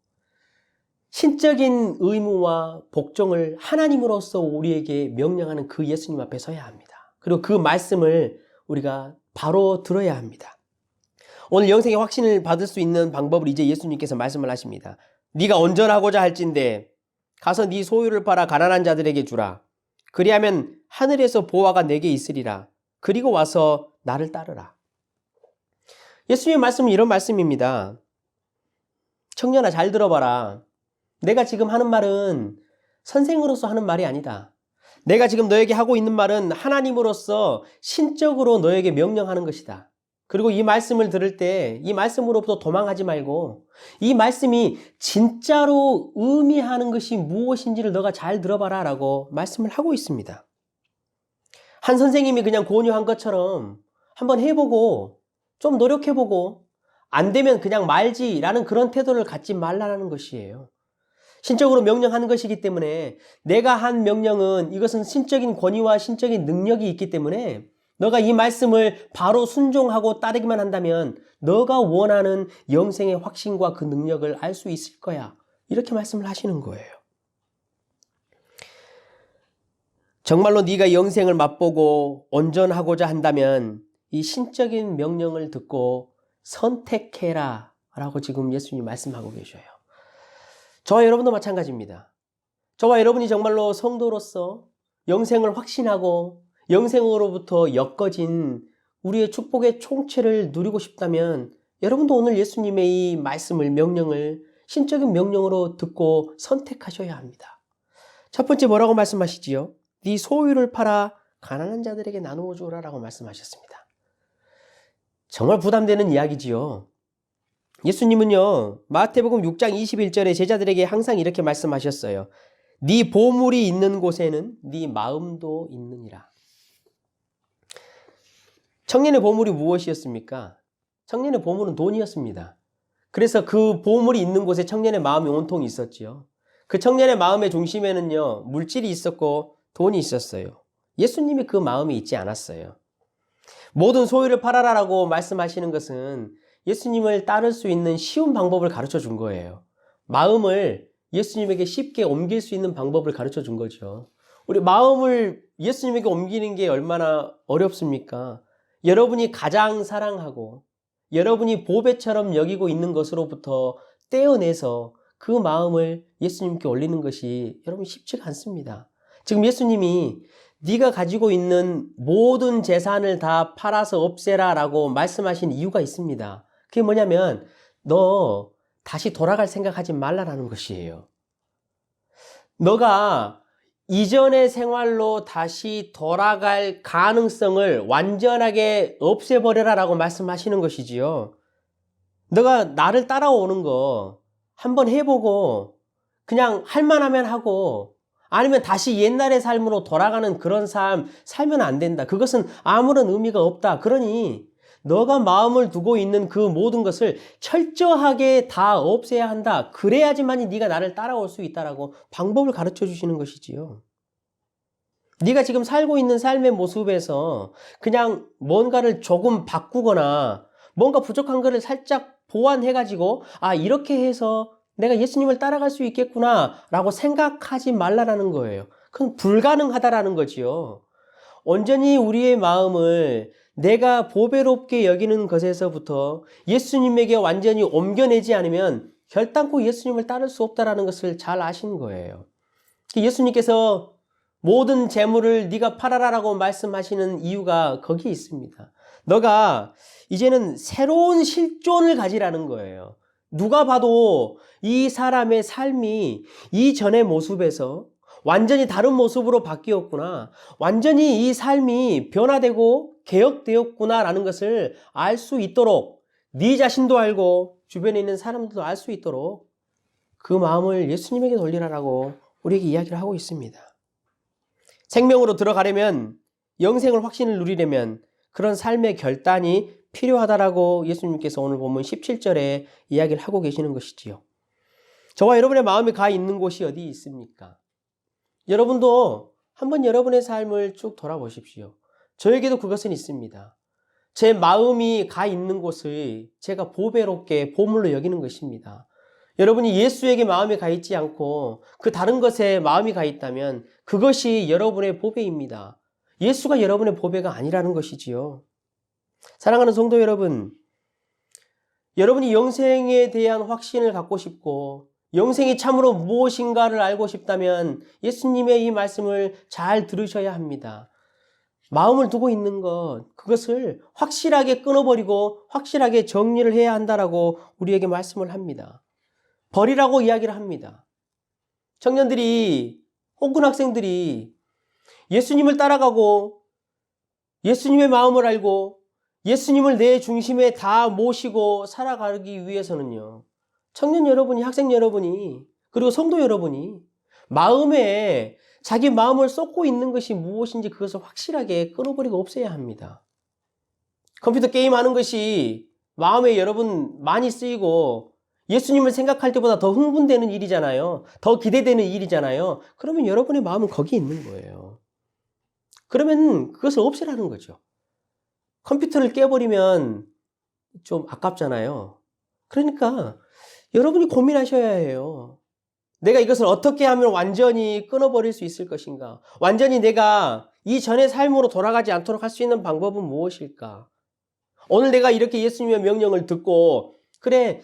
신적인 의무와 복종을 하나님으로서 우리에게 명령하는 그 예수님 앞에 서야 합니다. 그리고 그 말씀을 우리가 바로 들어야 합니다. 오늘 영생의 확신을 받을 수 있는 방법을 이제 예수님께서 말씀을 하십니다. 네가 온전하고자 할진대 가서 네 소유를 팔아 가난한 자들에게 주라. 그리하면 하늘에서 보화가 내게 있으리라. 그리고 와서 나를 따르라. 예수님의 말씀은 이런 말씀입니다. 청년아 잘 들어봐라. 내가 지금 하는 말은 선생으로서 하는 말이 아니다. 내가 지금 너에게 하고 있는 말은 하나님으로서 신적으로 너에게 명령하는 것이다. 그리고 이 말씀을 들을 때 이 말씀으로부터 도망하지 말고 이 말씀이 진짜로 의미하는 것이 무엇인지를 너가 잘 들어봐라 라고 말씀을 하고 있습니다. 한 선생님이 그냥 권유한 것처럼 한번 해보고 좀 노력해보고 안 되면 그냥 말지라는 그런 태도를 갖지 말라는 것이에요. 신적으로 명령하는 것이기 때문에 내가 한 명령은 이것은 신적인 권위와 신적인 능력이 있기 때문에 너가 이 말씀을 바로 순종하고 따르기만 한다면 너가 원하는 영생의 확신과 그 능력을 알 수 있을 거야. 이렇게 말씀을 하시는 거예요. 정말로 네가 영생을 맛보고 온전하고자 한다면 이 신적인 명령을 듣고 선택해라 라고 지금 예수님이 말씀하고 계셔요. 저와 여러분도 마찬가지입니다. 저와 여러분이 정말로 성도로서 영생을 확신하고 영생으로부터 엮어진 우리의 축복의 총체를 누리고 싶다면 여러분도 오늘 예수님의 이 말씀을 명령을 신적인 명령으로 듣고 선택하셔야 합니다. 첫 번째 뭐라고 말씀하시지요? 네 소유를 팔아 가난한 자들에게 나누어 주라 라고 말씀하셨습니다. 정말 부담되는 이야기지요. 예수님은요 마태복음 6장 21절에 제자들에게 항상 이렇게 말씀하셨어요. 네 보물이 있는 곳에는 네 마음도 있느니라. 청년의 보물이 무엇이었습니까? 청년의 보물은 돈이었습니다. 그래서 그 보물이 있는 곳에 청년의 마음이 온통 있었지요. 그 청년의 마음의 중심에는요 물질이 있었고 돈이 있었어요. 예수님이 그 마음이 있지 않았어요. 모든 소유를 팔아라라고 말씀하시는 것은 예수님을 따를 수 있는 쉬운 방법을 가르쳐 준 거예요. 마음을 예수님에게 쉽게 옮길 수 있는 방법을 가르쳐 준 거죠. 우리 마음을 예수님에게 옮기는 게 얼마나 어렵습니까? 여러분이 가장 사랑하고 여러분이 보배처럼 여기고 있는 것으로부터 떼어내서 그 마음을 예수님께 올리는 것이 여러분 쉽지가 않습니다. 지금 예수님이 네가 가지고 있는 모든 재산을 다 팔아서 없애라 라고 말씀하신 이유가 있습니다. 그게 뭐냐면 너 다시 돌아갈 생각하지 말라라는 것이에요. 너가 이전의 생활로 다시 돌아갈 가능성을 완전하게 없애버려라 라고 말씀하시는 것이지요. 너가 나를 따라오는 거 한번 해보고 그냥 할만하면 하고 아니면 다시 옛날의 삶으로 돌아가는 그런 삶 살면 안 된다. 그것은 아무런 의미가 없다. 그러니 너가 마음을 두고 있는 그 모든 것을 철저하게 다 없애야 한다. 그래야지만이 네가 나를 따라올 수 있다라고 방법을 가르쳐 주시는 것이지요. 네가 지금 살고 있는 삶의 모습에서 그냥 뭔가를 조금 바꾸거나 뭔가 부족한 거를 살짝 보완해가지고 이렇게 해서 내가 예수님을 따라갈 수 있겠구나 라고 생각하지 말라라는 거예요. 그건 불가능하다라는 거지요. 온전히 우리의 마음을 내가 보배롭게 여기는 것에서부터 예수님에게 완전히 옮겨내지 않으면 결단코 예수님을 따를 수 없다는 것을 잘 아신 거예요. 예수님께서 모든 재물을 네가 팔아라라고 말씀하시는 이유가 거기에 있습니다. 너가 이제는 새로운 실존을 가지라는 거예요. 누가 봐도 이 사람의 삶이 이전의 모습에서 완전히 다른 모습으로 바뀌었구나. 완전히 이 삶이 변화되고 개혁되었구나라는 것을 알 수 있도록 네 자신도 알고 주변에 있는 사람들도 알 수 있도록 그 마음을 예수님에게 돌리라라고 우리에게 이야기를 하고 있습니다. 생명으로 들어가려면 영생을 확신을 누리려면 그런 삶의 결단이 필요하다라고 예수님께서 오늘 본문 17절에 이야기를 하고 계시는 것이지요. 저와 여러분의 마음이 가 있는 곳이 어디 있습니까? 여러분도 한번 여러분의 삶을 쭉 돌아보십시오. 저에게도 그것은 있습니다. 제 마음이 가 있는 곳을 제가 보배롭게 보물로 여기는 것입니다. 여러분이 예수에게 마음이 가 있지 않고 그 다른 것에 마음이 가 있다면 그것이 여러분의 보배입니다. 예수가 여러분의 보배가 아니라는 것이지요. 사랑하는 성도 여러분, 여러분이 영생에 대한 확신을 갖고 싶고 영생이 참으로 무엇인가를 알고 싶다면 예수님의 이 말씀을 잘 들으셔야 합니다. 마음을 두고 있는 것, 그것을 확실하게 끊어버리고 확실하게 정리를 해야 한다라고 우리에게 말씀을 합니다. 버리라고 이야기를 합니다. 청년들이 혹은 학생들이 예수님을 따라가고 예수님의 마음을 알고 예수님을 내 중심에 다 모시고 살아가기 위해서는요. 청년 여러분이, 학생 여러분이, 그리고 성도 여러분이 마음에 자기 마음을 쏟고 있는 것이 무엇인지 그것을 확실하게 끊어버리고 없애야 합니다. 컴퓨터 게임하는 것이 마음에 여러분 많이 쓰이고 예수님을 생각할 때보다 더 흥분되는 일이잖아요. 더 기대되는 일이잖아요. 그러면 여러분의 마음은 거기에 있는 거예요. 그러면 그것을 없애라는 거죠. 컴퓨터를 깨버리면 좀 아깝잖아요. 그러니까 여러분이 고민하셔야 해요. 내가 이것을 어떻게 하면 완전히 끊어버릴 수 있을 것인가? 완전히 내가 이전의 삶으로 돌아가지 않도록 할 수 있는 방법은 무엇일까? 오늘 내가 이렇게 예수님의 명령을 듣고 그래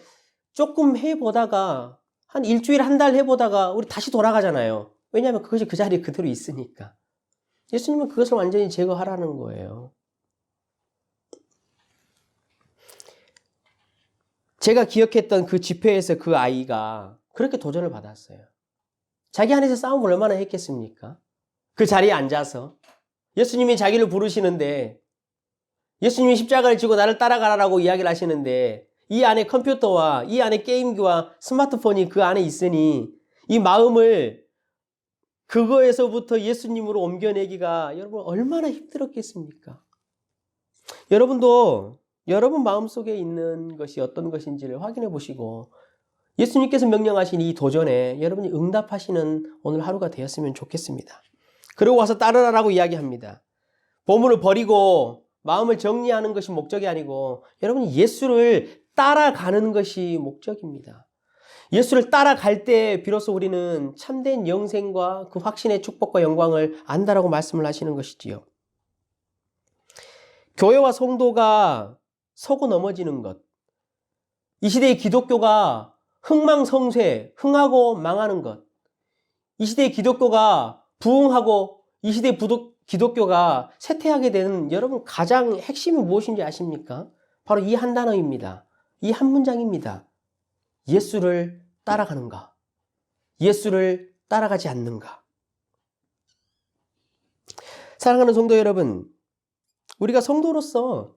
조금 해보다가 한 일주일 한 달 해보다가 우리 다시 돌아가잖아요. 왜냐하면 그것이 그 자리에 그대로 있으니까. 예수님은 그것을 완전히 제거하라는 거예요. 제가 기억했던 그 집회에서 그 아이가 그렇게 도전을 받았어요. 자기 안에서 싸움을 얼마나 했겠습니까? 그 자리에 앉아서 예수님이 자기를 부르시는데 예수님이 십자가를 지고 나를 따라가라고 이야기를 하시는데 이 안에 컴퓨터와 이 안에 게임기와 스마트폰이 그 안에 있으니 이 마음을 그거에서부터 예수님으로 옮겨내기가 여러분 얼마나 힘들었겠습니까? 여러분도 여러분 마음속에 있는 것이 어떤 것인지를 확인해 보시고 예수님께서 명령하신 이 도전에 여러분이 응답하시는 오늘 하루가 되었으면 좋겠습니다. 그러고 와서 따르라라고 이야기합니다. 보물을 버리고 마음을 정리하는 것이 목적이 아니고 여러분이 예수를 따라가는 것이 목적입니다. 예수를 따라갈 때 비로소 우리는 참된 영생과 그 확신의 축복과 영광을 안다라고 말씀을 하시는 것이지요. 교회와 성도가 서고 넘어지는 것, 이 시대의 기독교가 흥망성쇠, 흥하고 망하는 것, 이 시대의 기독교가 부흥하고 이 시대의 기독교가 쇠퇴하게 되는 여러분 가장 핵심이 무엇인지 아십니까? 바로 이 한 단어입니다. 이 한 문장입니다. 예수를 따라가는가? 예수를 따라가지 않는가? 사랑하는 성도 여러분, 우리가 성도로서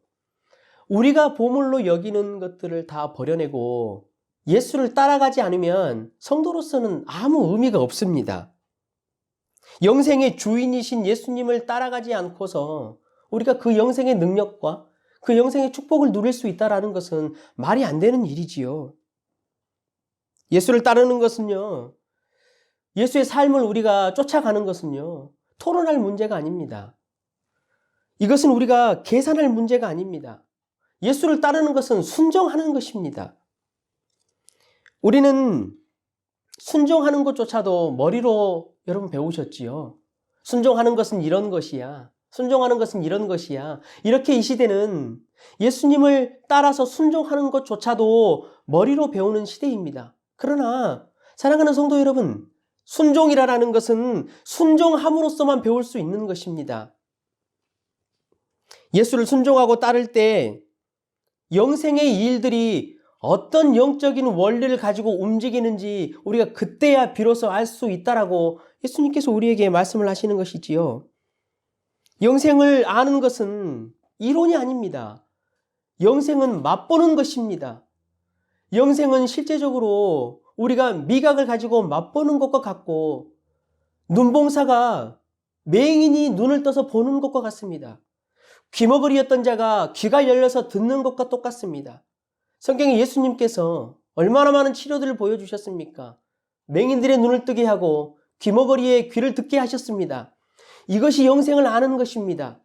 우리가 보물로 여기는 것들을 다 버려내고 예수를 따라가지 않으면 성도로서는 아무 의미가 없습니다. 영생의 주인이신 예수님을 따라가지 않고서 우리가 그 영생의 능력과 그 영생의 축복을 누릴 수 있다는 것은 말이 안 되는 일이지요. 예수를 따르는 것은요, 예수의 삶을 우리가 쫓아가는 것은요, 토론할 문제가 아닙니다. 이것은 우리가 계산할 문제가 아닙니다. 예수를 따르는 것은 순종하는 것입니다. 우리는 순종하는 것조차도 머리로 여러분 배우셨지요. 순종하는 것은 이런 것이야. 순종하는 것은 이런 것이야. 이렇게 이 시대는 예수님을 따라서 순종하는 것조차도 머리로 배우는 시대입니다. 그러나 사랑하는 성도 여러분, 순종이라는 것은 순종함으로써만 배울 수 있는 것입니다. 예수를 순종하고 따를 때 영생의 일들이 어떤 영적인 원리를 가지고 움직이는지 우리가 그때야 비로소 알 수 있다라고 예수님께서 우리에게 말씀을 하시는 것이지요. 영생을 아는 것은 이론이 아닙니다. 영생은 맛보는 것입니다. 영생은 실제적으로 우리가 미각을 가지고 맛보는 것과 같고 눈봉사가 맹인이 눈을 떠서 보는 것과 같습니다. 귀머거리였던 자가 귀가 열려서 듣는 것과 똑같습니다. 성경에 예수님께서 얼마나 많은 치료들을 보여주셨습니까? 맹인들의 눈을 뜨게 하고 귀머거리의 귀를 듣게 하셨습니다. 이것이 영생을 아는 것입니다.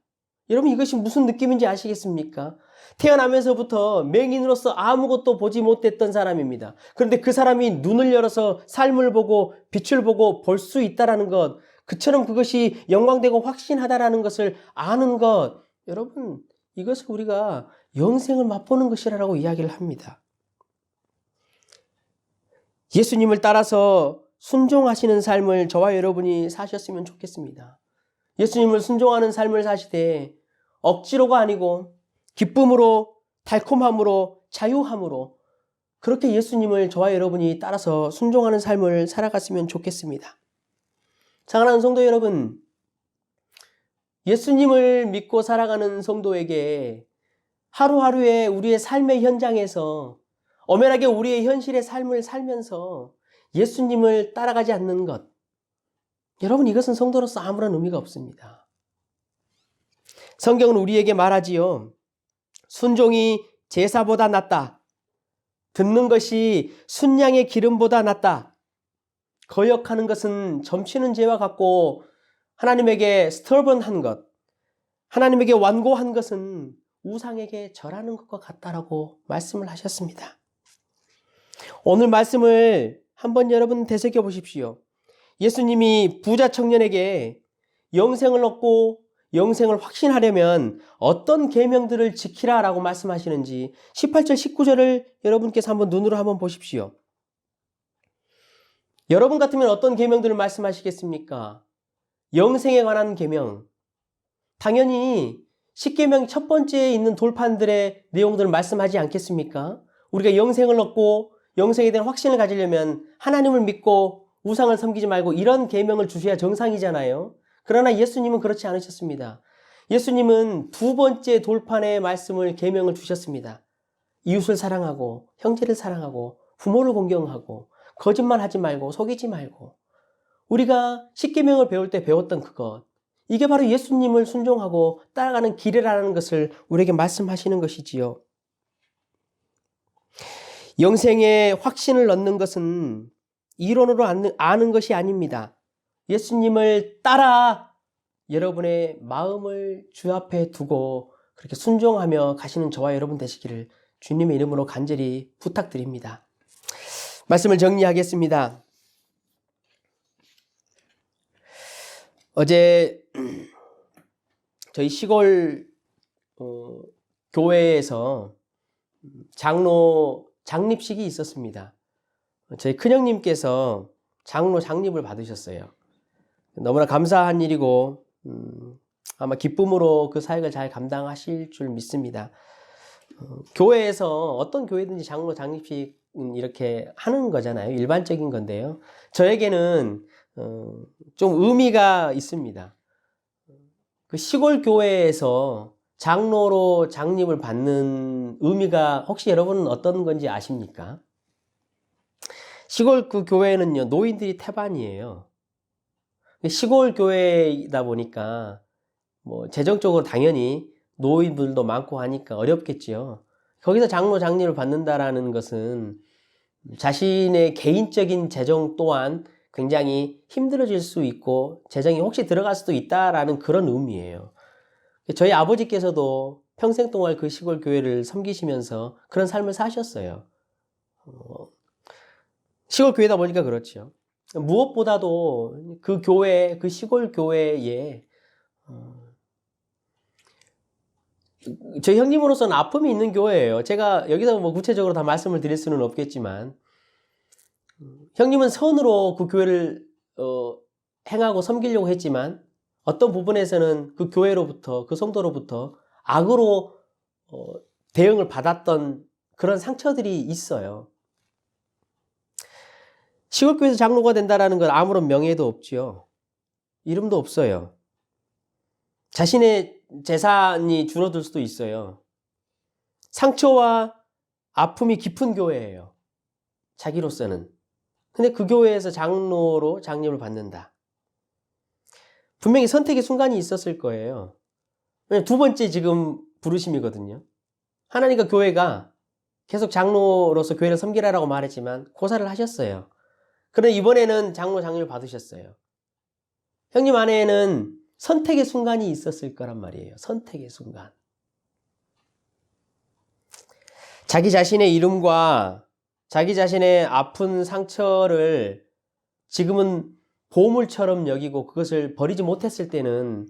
여러분 이것이 무슨 느낌인지 아시겠습니까? 태어나면서부터 맹인으로서 아무것도 보지 못했던 사람입니다. 그런데 그 사람이 눈을 열어서 삶을 보고 빛을 보고 볼 수 있다는 것, 그처럼 그것이 영광되고 확신하다라는 것을 아는 것, 여러분 이것을 우리가 영생을 맛보는 것이라고 이야기를 합니다. 예수님을 따라서 순종하시는 삶을 저와 여러분이 사셨으면 좋겠습니다. 예수님을 순종하는 삶을 사시되 억지로가 아니고 기쁨으로, 달콤함으로, 자유함으로 그렇게 예수님을 저와 여러분이 따라서 순종하는 삶을 살아갔으면 좋겠습니다. 사랑하는 성도 여러분, 예수님을 믿고 살아가는 성도에게 하루하루의 우리의 삶의 현장에서 엄연하게 우리의 현실의 삶을 살면서 예수님을 따라가지 않는 것, 여러분 이것은 성도로서 아무런 의미가 없습니다. 성경은 우리에게 말하지요. 순종이 제사보다 낫다. 듣는 것이 순양의 기름보다 낫다. 거역하는 것은 점치는 죄와 같고 하나님에게 스터번한 것, 하나님에게 완고한 것은 우상에게 절하는 것과 같다라고 말씀을 하셨습니다. 오늘 말씀을 한번 여러분 되새겨 보십시오. 예수님이 부자 청년에게 영생을 얻고 영생을 확신하려면 어떤 계명들을 지키라라고 말씀하시는지 18절 19절을 여러분께서 한번 눈으로 한번 보십시오. 여러분 같으면 어떤 계명들을 말씀하시겠습니까? 영생에 관한 계명. 당연히 10계명 첫 번째에 있는 돌판들의 내용들을 말씀하지 않겠습니까? 우리가 영생을 얻고 영생에 대한 확신을 가지려면 하나님을 믿고 우상을 섬기지 말고 이런 계명을 주셔야 정상이잖아요. 그러나 예수님은 그렇지 않으셨습니다. 예수님은 두 번째 돌판의 말씀을 계명을 주셨습니다. 이웃을 사랑하고 형제를 사랑하고 부모를 공경하고 거짓말하지 말고 속이지 말고 우리가 10계명을 배울 때 배웠던 그것, 이게 바로 예수님을 순종하고 따라가는 길이라는 것을 우리에게 말씀하시는 것이지요. 영생에 확신을 얻는 것은 이론으로 아는 것이 아닙니다. 예수님을 따라 여러분의 마음을 주 앞에 두고 그렇게 순종하며 가시는 저와 여러분 되시기를 주님의 이름으로 간절히 부탁드립니다. 말씀을 정리하겠습니다. 어제 저희 시골 교회에서 장로 장립식이 있었습니다. 저희 큰형님께서 장로 장립을 받으셨어요. 너무나 감사한 일이고 아마 기쁨으로 그 사역을 잘 감당하실 줄 믿습니다. 교회에서 어떤 교회든지 장로 장립식은 이렇게 하는 거잖아요. 일반적인 건데요. 저에게는 좀 의미가 있습니다. 그 시골 교회에서 장로로 장립을 받는 의미가 혹시 여러분은 어떤 건지 아십니까? 시골 그 교회는요, 노인들이 태반이에요. 시골 교회이다 보니까 뭐 재정적으로 당연히 노인들도 많고 하니까 어렵겠지요. 거기서 장로 장립을 받는다라는 것은 자신의 개인적인 재정 또한 굉장히 힘들어질 수 있고 재정이 혹시 들어갈 수도 있다라는 그런 의미예요. 저희 아버지께서도 평생 동안 그 시골 교회를 섬기시면서 그런 삶을 사셨어요. 시골 교회다 보니까 그렇죠. 무엇보다도 그 교회, 그 시골 교회에 저희 형님으로서는 아픔이 있는 교회예요. 제가 여기서 뭐 구체적으로 다 말씀을 드릴 수는 없겠지만, 형님은 선으로 그 교회를 행하고 섬기려고 했지만 어떤 부분에서는 그 교회로부터, 그 성도로부터 악으로 대응을 받았던 그런 상처들이 있어요. 시골교회에서 장로가 된다는 건 아무런 명예도 없지요. 이름도 없어요. 자신의 재산이 줄어들 수도 있어요. 상처와 아픔이 깊은 교회예요. 자기로서는. 근데 그 교회에서 장로로 장립을 받는다. 분명히 선택의 순간이 있었을 거예요. 두 번째 지금 부르심이거든요. 하나님과 교회가 계속 장로로서 교회를 섬기라라고 말했지만 고사를 하셨어요. 그런데 이번에는 장로 장립을 받으셨어요. 형님 안에는 선택의 순간이 있었을 거란 말이에요. 선택의 순간. 자기 자신의 이름과 자기 자신의 아픈 상처를 지금은 보물처럼 여기고 그것을 버리지 못했을 때는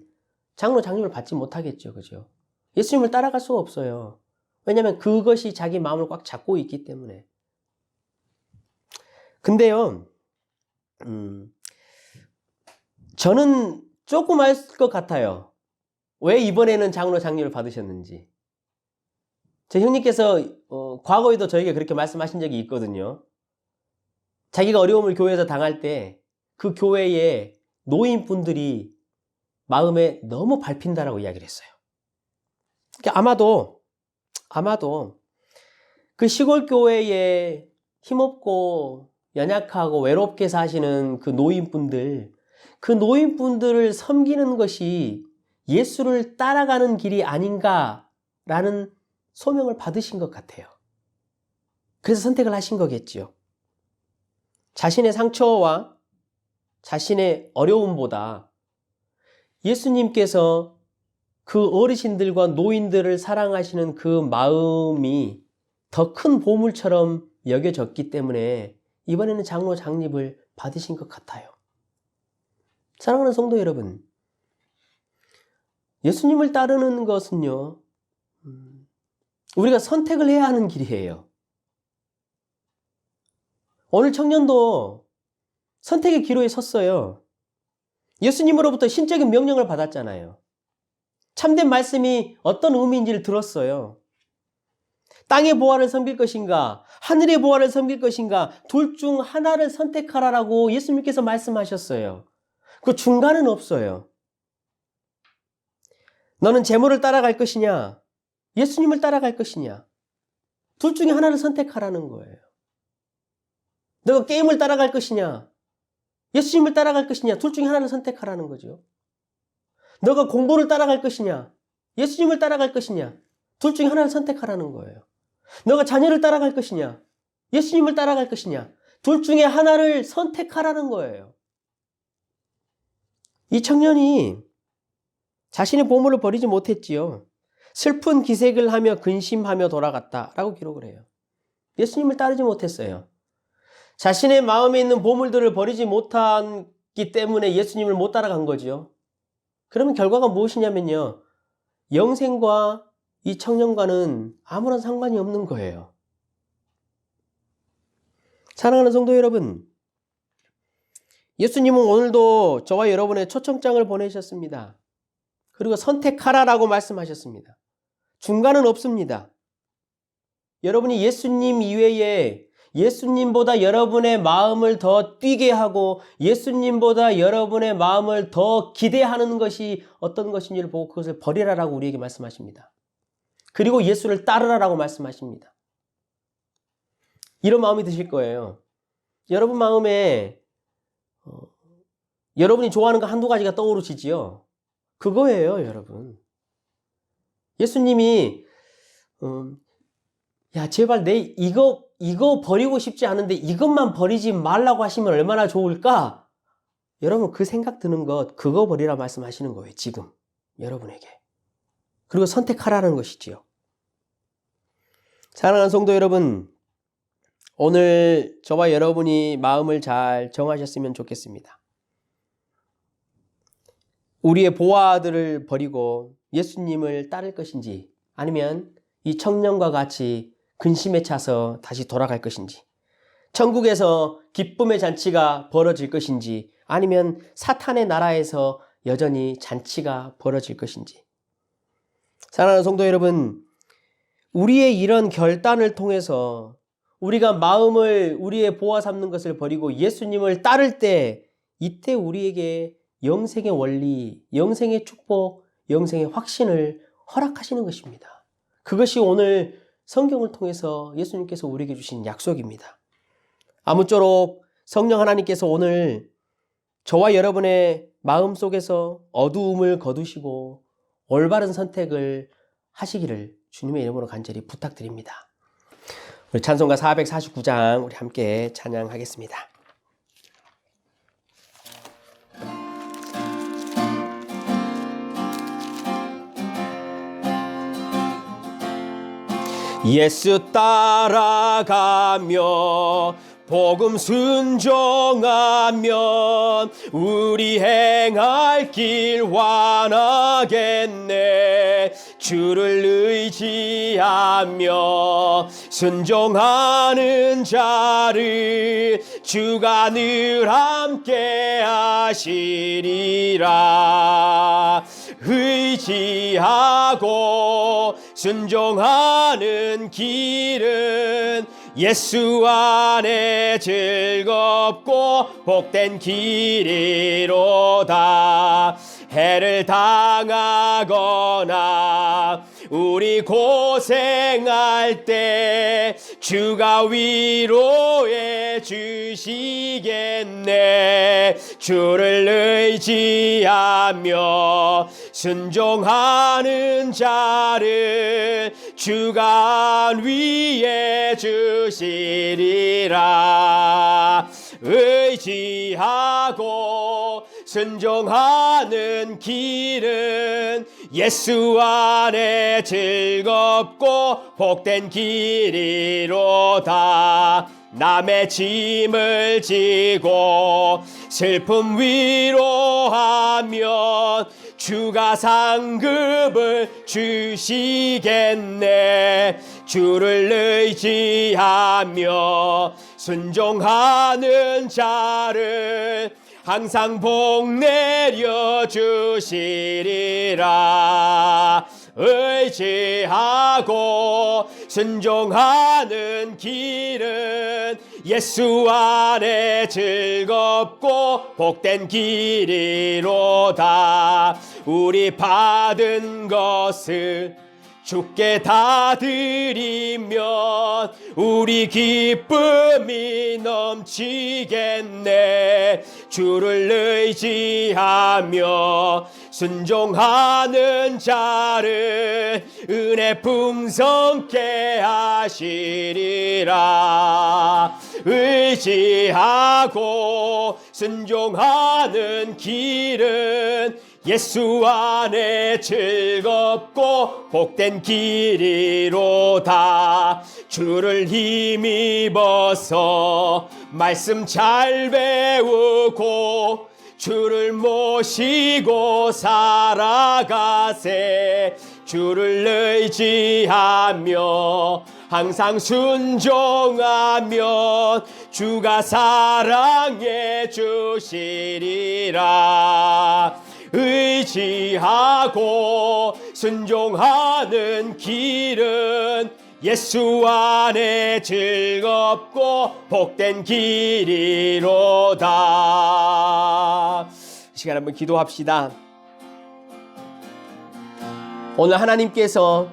장로 장립을 받지 못하겠죠. 그죠? 예수님을 따라갈 수가 없어요. 왜냐하면 그것이 자기 마음을 꽉 잡고 있기 때문에. 근데요, 저는 조금 알 것 같아요. 왜 이번에는 장로 장립을 받으셨는지. 제 형님께서 과거에도 저에게 그렇게 말씀하신 적이 있거든요. 자기가 어려움을 교회에서 당할 때 그 교회의 노인분들이 마음에 너무 밟힌다라고 이야기를 했어요. 그러니까 아마도 그 시골 교회에 힘없고 연약하고 외롭게 사시는 그 노인분들을 섬기는 것이 예수를 따라가는 길이 아닌가라는 소명을 받으신 것 같아요. 그래서 선택을 하신 거겠지요. 자신의 상처와 자신의 어려움보다 예수님께서 그 어르신들과 노인들을 사랑하시는 그 마음이 더 큰 보물처럼 여겨졌기 때문에 이번에는 장로 장립을 받으신 것 같아요. 사랑하는 성도 여러분, 예수님을 따르는 것은요, 우리가 선택을 해야 하는 길이에요. 오늘 청년도 선택의 기로에 섰어요. 예수님으로부터 신적인 명령을 받았잖아요. 참된 말씀이 어떤 의미인지를 들었어요. 땅의 보화를 섬길 것인가, 하늘의 보화를 섬길 것인가, 둘 중 하나를 선택하라라고 예수님께서 말씀하셨어요. 그 중간은 없어요. 너는 재물을 따라갈 것이냐, 예수님을 따라갈 것이냐, 둘 중에 하나를 선택하라는 거예요. 너가 게임을 따라갈 것이냐, 예수님을 따라갈 것이냐, 둘 중에 하나를 선택하라는 거죠. 너가 공부를 따라갈 것이냐, 예수님을 따라갈 것이냐, 둘 중에 하나를 선택하라는 거예요. 너가 자녀를 따라갈 것이냐, 예수님을 따라갈 것이냐, 둘 중에 하나를 선택하라는 거예요. 이 청년이 자신의 보물을 버리지 못했지요. 슬픈 기색을 하며 근심하며 돌아갔다라고 기록을 해요. 예수님을 따르지 못했어요. 자신의 마음에 있는 보물들을 버리지 못했기 때문에 예수님을 못 따라간 거죠. 그러면 결과가 무엇이냐면요, 영생과 이 청년과는 아무런 상관이 없는 거예요. 사랑하는 성도 여러분, 예수님은 오늘도 저와 여러분의 초청장을 보내셨습니다. 그리고 선택하라라고 말씀하셨습니다. 중간은 없습니다. 여러분이 예수님 이외에 예수님보다 여러분의 마음을 더 뛰게 하고 예수님보다 여러분의 마음을 더 기대하는 것이 어떤 것인지를 보고 그것을 버리라라고 우리에게 말씀하십니다. 그리고 예수를 따르라라고 말씀하십니다. 이런 마음이 드실 거예요. 여러분 마음에 여러분이 좋아하는 거 한두 가지가 떠오르시지요? 그거예요, 여러분. 예수님이 야, 제발 내 이거 버리고 싶지 않은데 이것만 버리지 말라고 하시면 얼마나 좋을까? 여러분 그 생각 드는 것, 그거 버리라 말씀하시는 거예요, 지금. 여러분에게. 그리고 선택하라는 것이지요. 사랑하는 성도 여러분, 오늘 저와 여러분이 마음을 잘 정하셨으면 좋겠습니다. 우리의 보화들을 버리고 예수님을 따를 것인지, 아니면 이 청년과 같이 근심에 차서 다시 돌아갈 것인지, 천국에서 기쁨의 잔치가 벌어질 것인지, 아니면 사탄의 나라에서 여전히 잔치가 벌어질 것인지. 사랑하는 성도 여러분, 우리의 이런 결단을 통해서 우리가 마음을 우리의 보화 삼는 것을 버리고 예수님을 따를 때, 이때 우리에게 영생의 원리, 영생의 축복, 영생의 확신을 허락하시는 것입니다. 그것이 오늘 성경을 통해서 예수님께서 우리에게 주신 약속입니다. 아무쪼록 성령 하나님께서 오늘 저와 여러분의 마음 속에서 어두움을 거두시고 올바른 선택을 하시기를 주님의 이름으로 간절히 부탁드립니다. 우리 찬송가 449장 우리 함께 찬양하겠습니다. 예수 따라가며 복음 순종하면 우리 행할 길 완하겠네. 주를 의지하며 순종하는 자를 주가 늘 함께 하시리라. 의지하고 순종하는 길은 예수 안에 즐겁고 복된 길이로다. 해를 당하거나 우리 고생할 때 주가 위로해 주시겠네. 주를 의지하며 순종하는 자를 주가 위해 주시리라. 의지하고 순종하는 길은 예수 안에 즐겁고 복된 길이로다. 남의 짐을 지고 슬픔 위로하면 주가 상급을 주시겠네. 주를 의지하며 순종하는 자를 항상 복 내려 주시리라. 의지하고 순종하는 길은 예수 안에 즐겁고 복된 길이로다. 우리 받은 것을 주께 다 드리면 우리 기쁨이 넘치겠네. 주를 의지하며 순종하는 자를 은혜 풍성케 하시리라. 의지하고 순종하는 길은 예수 안에 즐겁고 복된 길이로다. 주를 힘입어서 말씀 잘 배우고 주를 모시고 살아가세. 주를 의지하며 항상 순종하면 주가 사랑해 주시리라. 의지하고 순종하는 길은 예수 안에 즐겁고 복된 길이로다. 이 시간 한번 기도합시다. 오늘 하나님께서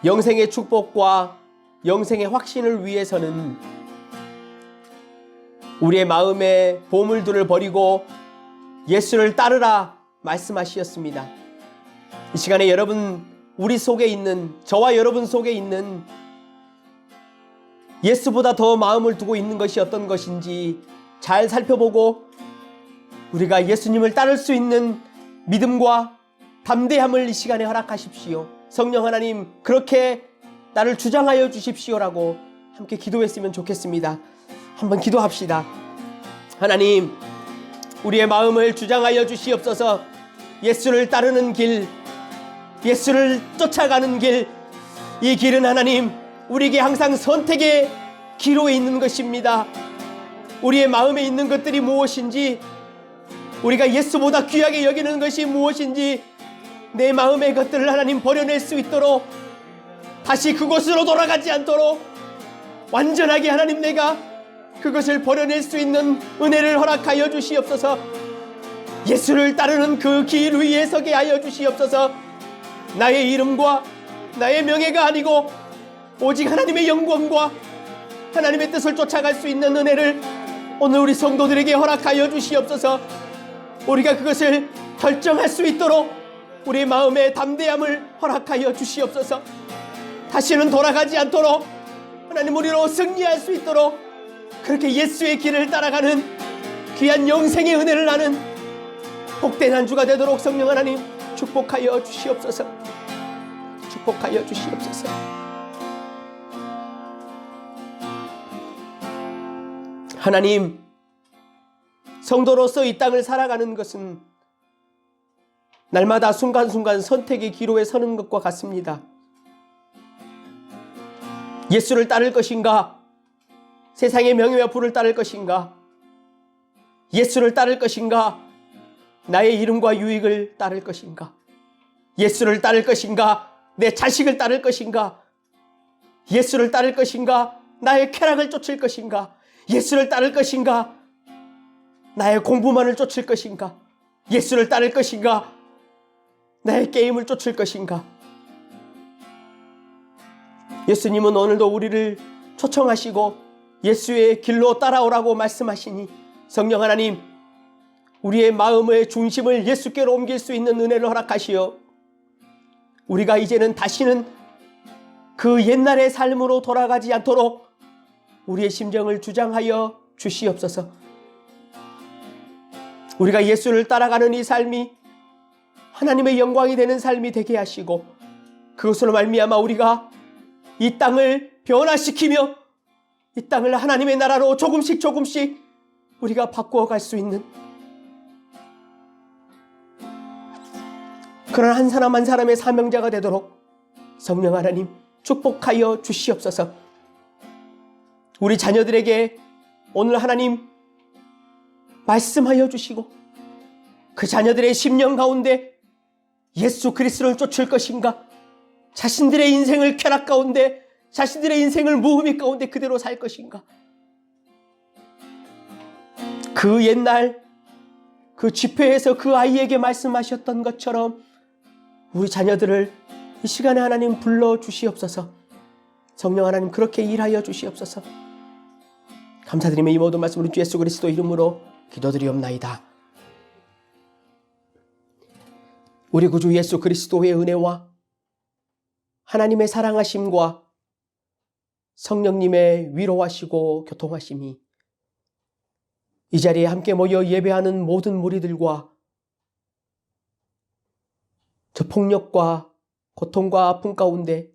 영생의 축복과 영생의 확신을 위해서는 우리의 마음에 보물들을 버리고 예수를 따르라 말씀하셨습니다. 이 시간에 여러분, 우리 속에 있는, 저와 여러분 속에 있는 예수보다 더 마음을 두고 있는 것이 어떤 것인지 잘 살펴보고 우리가 예수님을 따를 수 있는 믿음과 담대함을 이 시간에 허락하십시오. 성령 하나님, 그렇게 나를 주장하여 주십시오라고 함께 기도했으면 좋겠습니다. 한번 기도합시다. 하나님, 우리의 마음을 주장하여 주시옵소서. 예수를 따르는 길, 예수를 쫓아가는 길, 이 길은 하나님 우리에게 항상 선택의 기로에 있는 것입니다. 우리의 마음에 있는 것들이 무엇인지, 우리가 예수보다 귀하게 여기는 것이 무엇인지, 내 마음의 것들을 하나님 버려낼 수 있도록, 다시 그곳으로 돌아가지 않도록 완전하게 하나님 내가 그것을 버려낼 수 있는 은혜를 허락하여 주시옵소서. 예수를 따르는 그 길 위에 서게 하여 주시옵소서. 나의 이름과 나의 명예가 아니고 오직 하나님의 영광과 하나님의 뜻을 쫓아갈 수 있는 은혜를 오늘 우리 성도들에게 허락하여 주시옵소서. 우리가 그것을 결정할 수 있도록 우리 마음의 담대함을 허락하여 주시옵소서. 다시는 돌아가지 않도록 하나님 우리로 승리할 수 있도록 그렇게 예수의 길을 따라가는 귀한 영생의 은혜를 나는 복된 한 주가 되도록 성령 하나님 축복하여 주시옵소서. 축복하여 주시옵소서. 하나님, 성도로서 이 땅을 살아가는 것은 날마다 순간순간 선택의 기로에 서는 것과 같습니다. 예수를 따를 것인가? 세상의 명예와 부를 따를 것인가? 예수를 따를 것인가? 나의 이름과 유익을 따를 것인가? 예수를 따를 것인가? 내 자식을 따를 것인가? 예수를 따를 것인가? 나의 쾌락을 쫓을 것인가? 예수를 따를 것인가? 나의 공부만을 쫓을 것인가? 예수를 따를 것인가? 나의 게임을 쫓을 것인가? 예수님은 오늘도 우리를 초청하시고 예수의 길로 따라오라고 말씀하시니 성령 하나님, 우리의 마음의 중심을 예수께로 옮길 수 있는 은혜를 허락하시어 우리가 이제는 다시는 그 옛날의 삶으로 돌아가지 않도록 우리의 심정을 주장하여 주시옵소서. 우리가 예수를 따라가는 이 삶이 하나님의 영광이 되는 삶이 되게 하시고 그것으로 말미암아 우리가 이 땅을 변화시키며 이 땅을 하나님의 나라로 조금씩 우리가 바꾸어 갈 수 있는 그런 한 사람 한 사람의 사명자가 되도록 성령 하나님 축복하여 주시옵소서. 우리 자녀들에게 오늘 하나님 말씀하여 주시고 그 자녀들의 심령 가운데 예수 그리스도를 쫓을 것인가, 자신들의 인생을 쾌락 가운데, 자신들의 인생을 무의미 가운데 그대로 살 것인가, 그 옛날 그 집회에서 그 아이에게 말씀하셨던 것처럼 우리 자녀들을 이 시간에 하나님 불러주시옵소서. 성령 하나님 그렇게 일하여 주시옵소서. 감사드리며 이 모든 말씀 우리 주 예수 그리스도 이름으로 기도드리옵나이다. 우리 구주 예수 그리스도의 은혜와 하나님의 사랑하심과 성령님의 위로하시고 교통하심이 이 자리에 함께 모여 예배하는 모든 무리들과 저 폭력과 고통과 아픔 가운데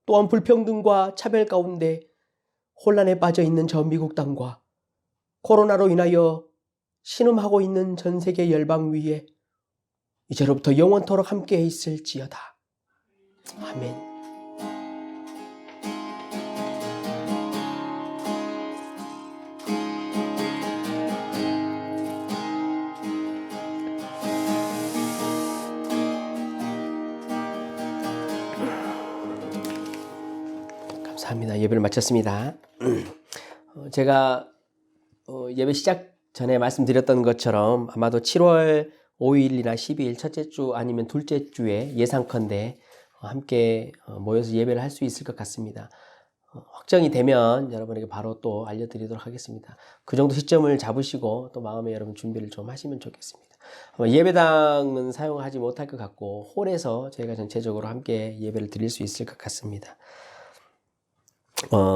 또한 불평등과 차별 가운데 혼란에 빠져 있는 저 미국 땅과 코로나로 인하여 신음하고 있는 전 세계 열방 위에 이제로부터 영원토록 함께 있을지어다. 아멘. 감사합니다. 예배를 마쳤습니다. 제가 예배 시작 전에 말씀드렸던 것처럼 아마도 7월 5일이나 12일 첫째 주 아니면 둘째 주에 예상컨대 함께 모여서 예배를 할 수 있을 것 같습니다. 확정이 되면 여러분에게 바로 또 알려드리도록 하겠습니다. 그 정도 시점을 잡으시고 또 마음에 여러분 준비를 좀 하시면 좋겠습니다. 예배당은 사용하지 못할 것 같고 홀에서 저희가 전체적으로 함께 예배를 드릴 수 있을 것 같습니다.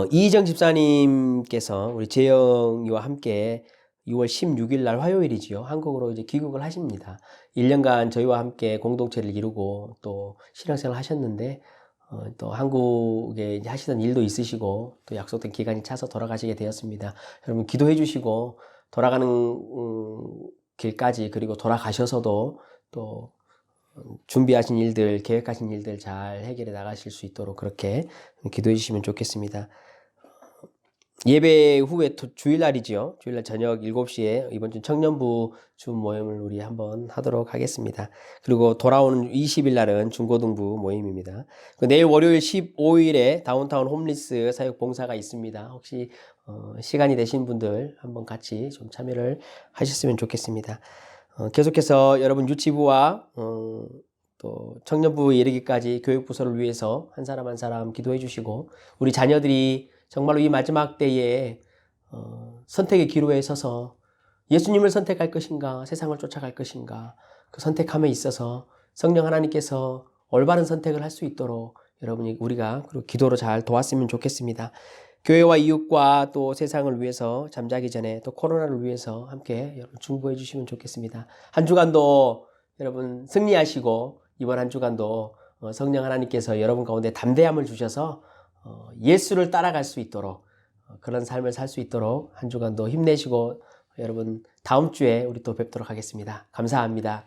이희정 집사님께서 우리 재영이와 함께 6월 16일 날 화요일이지요. 한국으로 이제 귀국을 하십니다. 1년간 저희와 함께 공동체를 이루고 또 신앙생활을 하셨는데 또 한국에 이제 하시던 일도 있으시고 또 약속된 기간이 차서 돌아가시게 되었습니다. 여러분 기도해 주시고 돌아가는 길까지 그리고 돌아가셔서도 또 준비하신 일들, 계획하신 일들 잘 해결해 나가실 수 있도록 그렇게 기도해 주시면 좋겠습니다. 예배 후에 주일날이지요. 주일날 저녁 7시에 이번 주 청년부 주 모임을 우리 한번 하도록 하겠습니다. 그리고 돌아오는 20일 날은 중고등부 모임입니다. 내일 월요일 15일에 다운타운 홈리스 사역 봉사가 있습니다. 혹시 시간이 되신 분들 한번 같이 좀 참여를 하셨으면 좋겠습니다. 계속해서 여러분 유치부와 또 청년부에 이르기까지 교육부서를 위해서 한 사람 한 사람 기도해 주시고, 우리 자녀들이 정말로 이 마지막 때에 선택의 기로에 서서 예수님을 선택할 것인가, 세상을 쫓아갈 것인가, 그 선택함에 있어서 성령 하나님께서 올바른 선택을 할 수 있도록 여러분이 우리가 그리고 기도로 잘 도왔으면 좋겠습니다. 교회와 이웃과 또 세상을 위해서 잠자기 전에 또 코로나를 위해서 함께 여러분 중보해 주시면 좋겠습니다. 한 주간도 여러분 승리하시고, 이번 한 주간도 성령 하나님께서 여러분 가운데 담대함을 주셔서 예수를 따라갈 수 있도록 그런 삶을 살 수 있도록 한 주간도 힘내시고, 여러분 다음 주에 우리 또 뵙도록 하겠습니다. 감사합니다.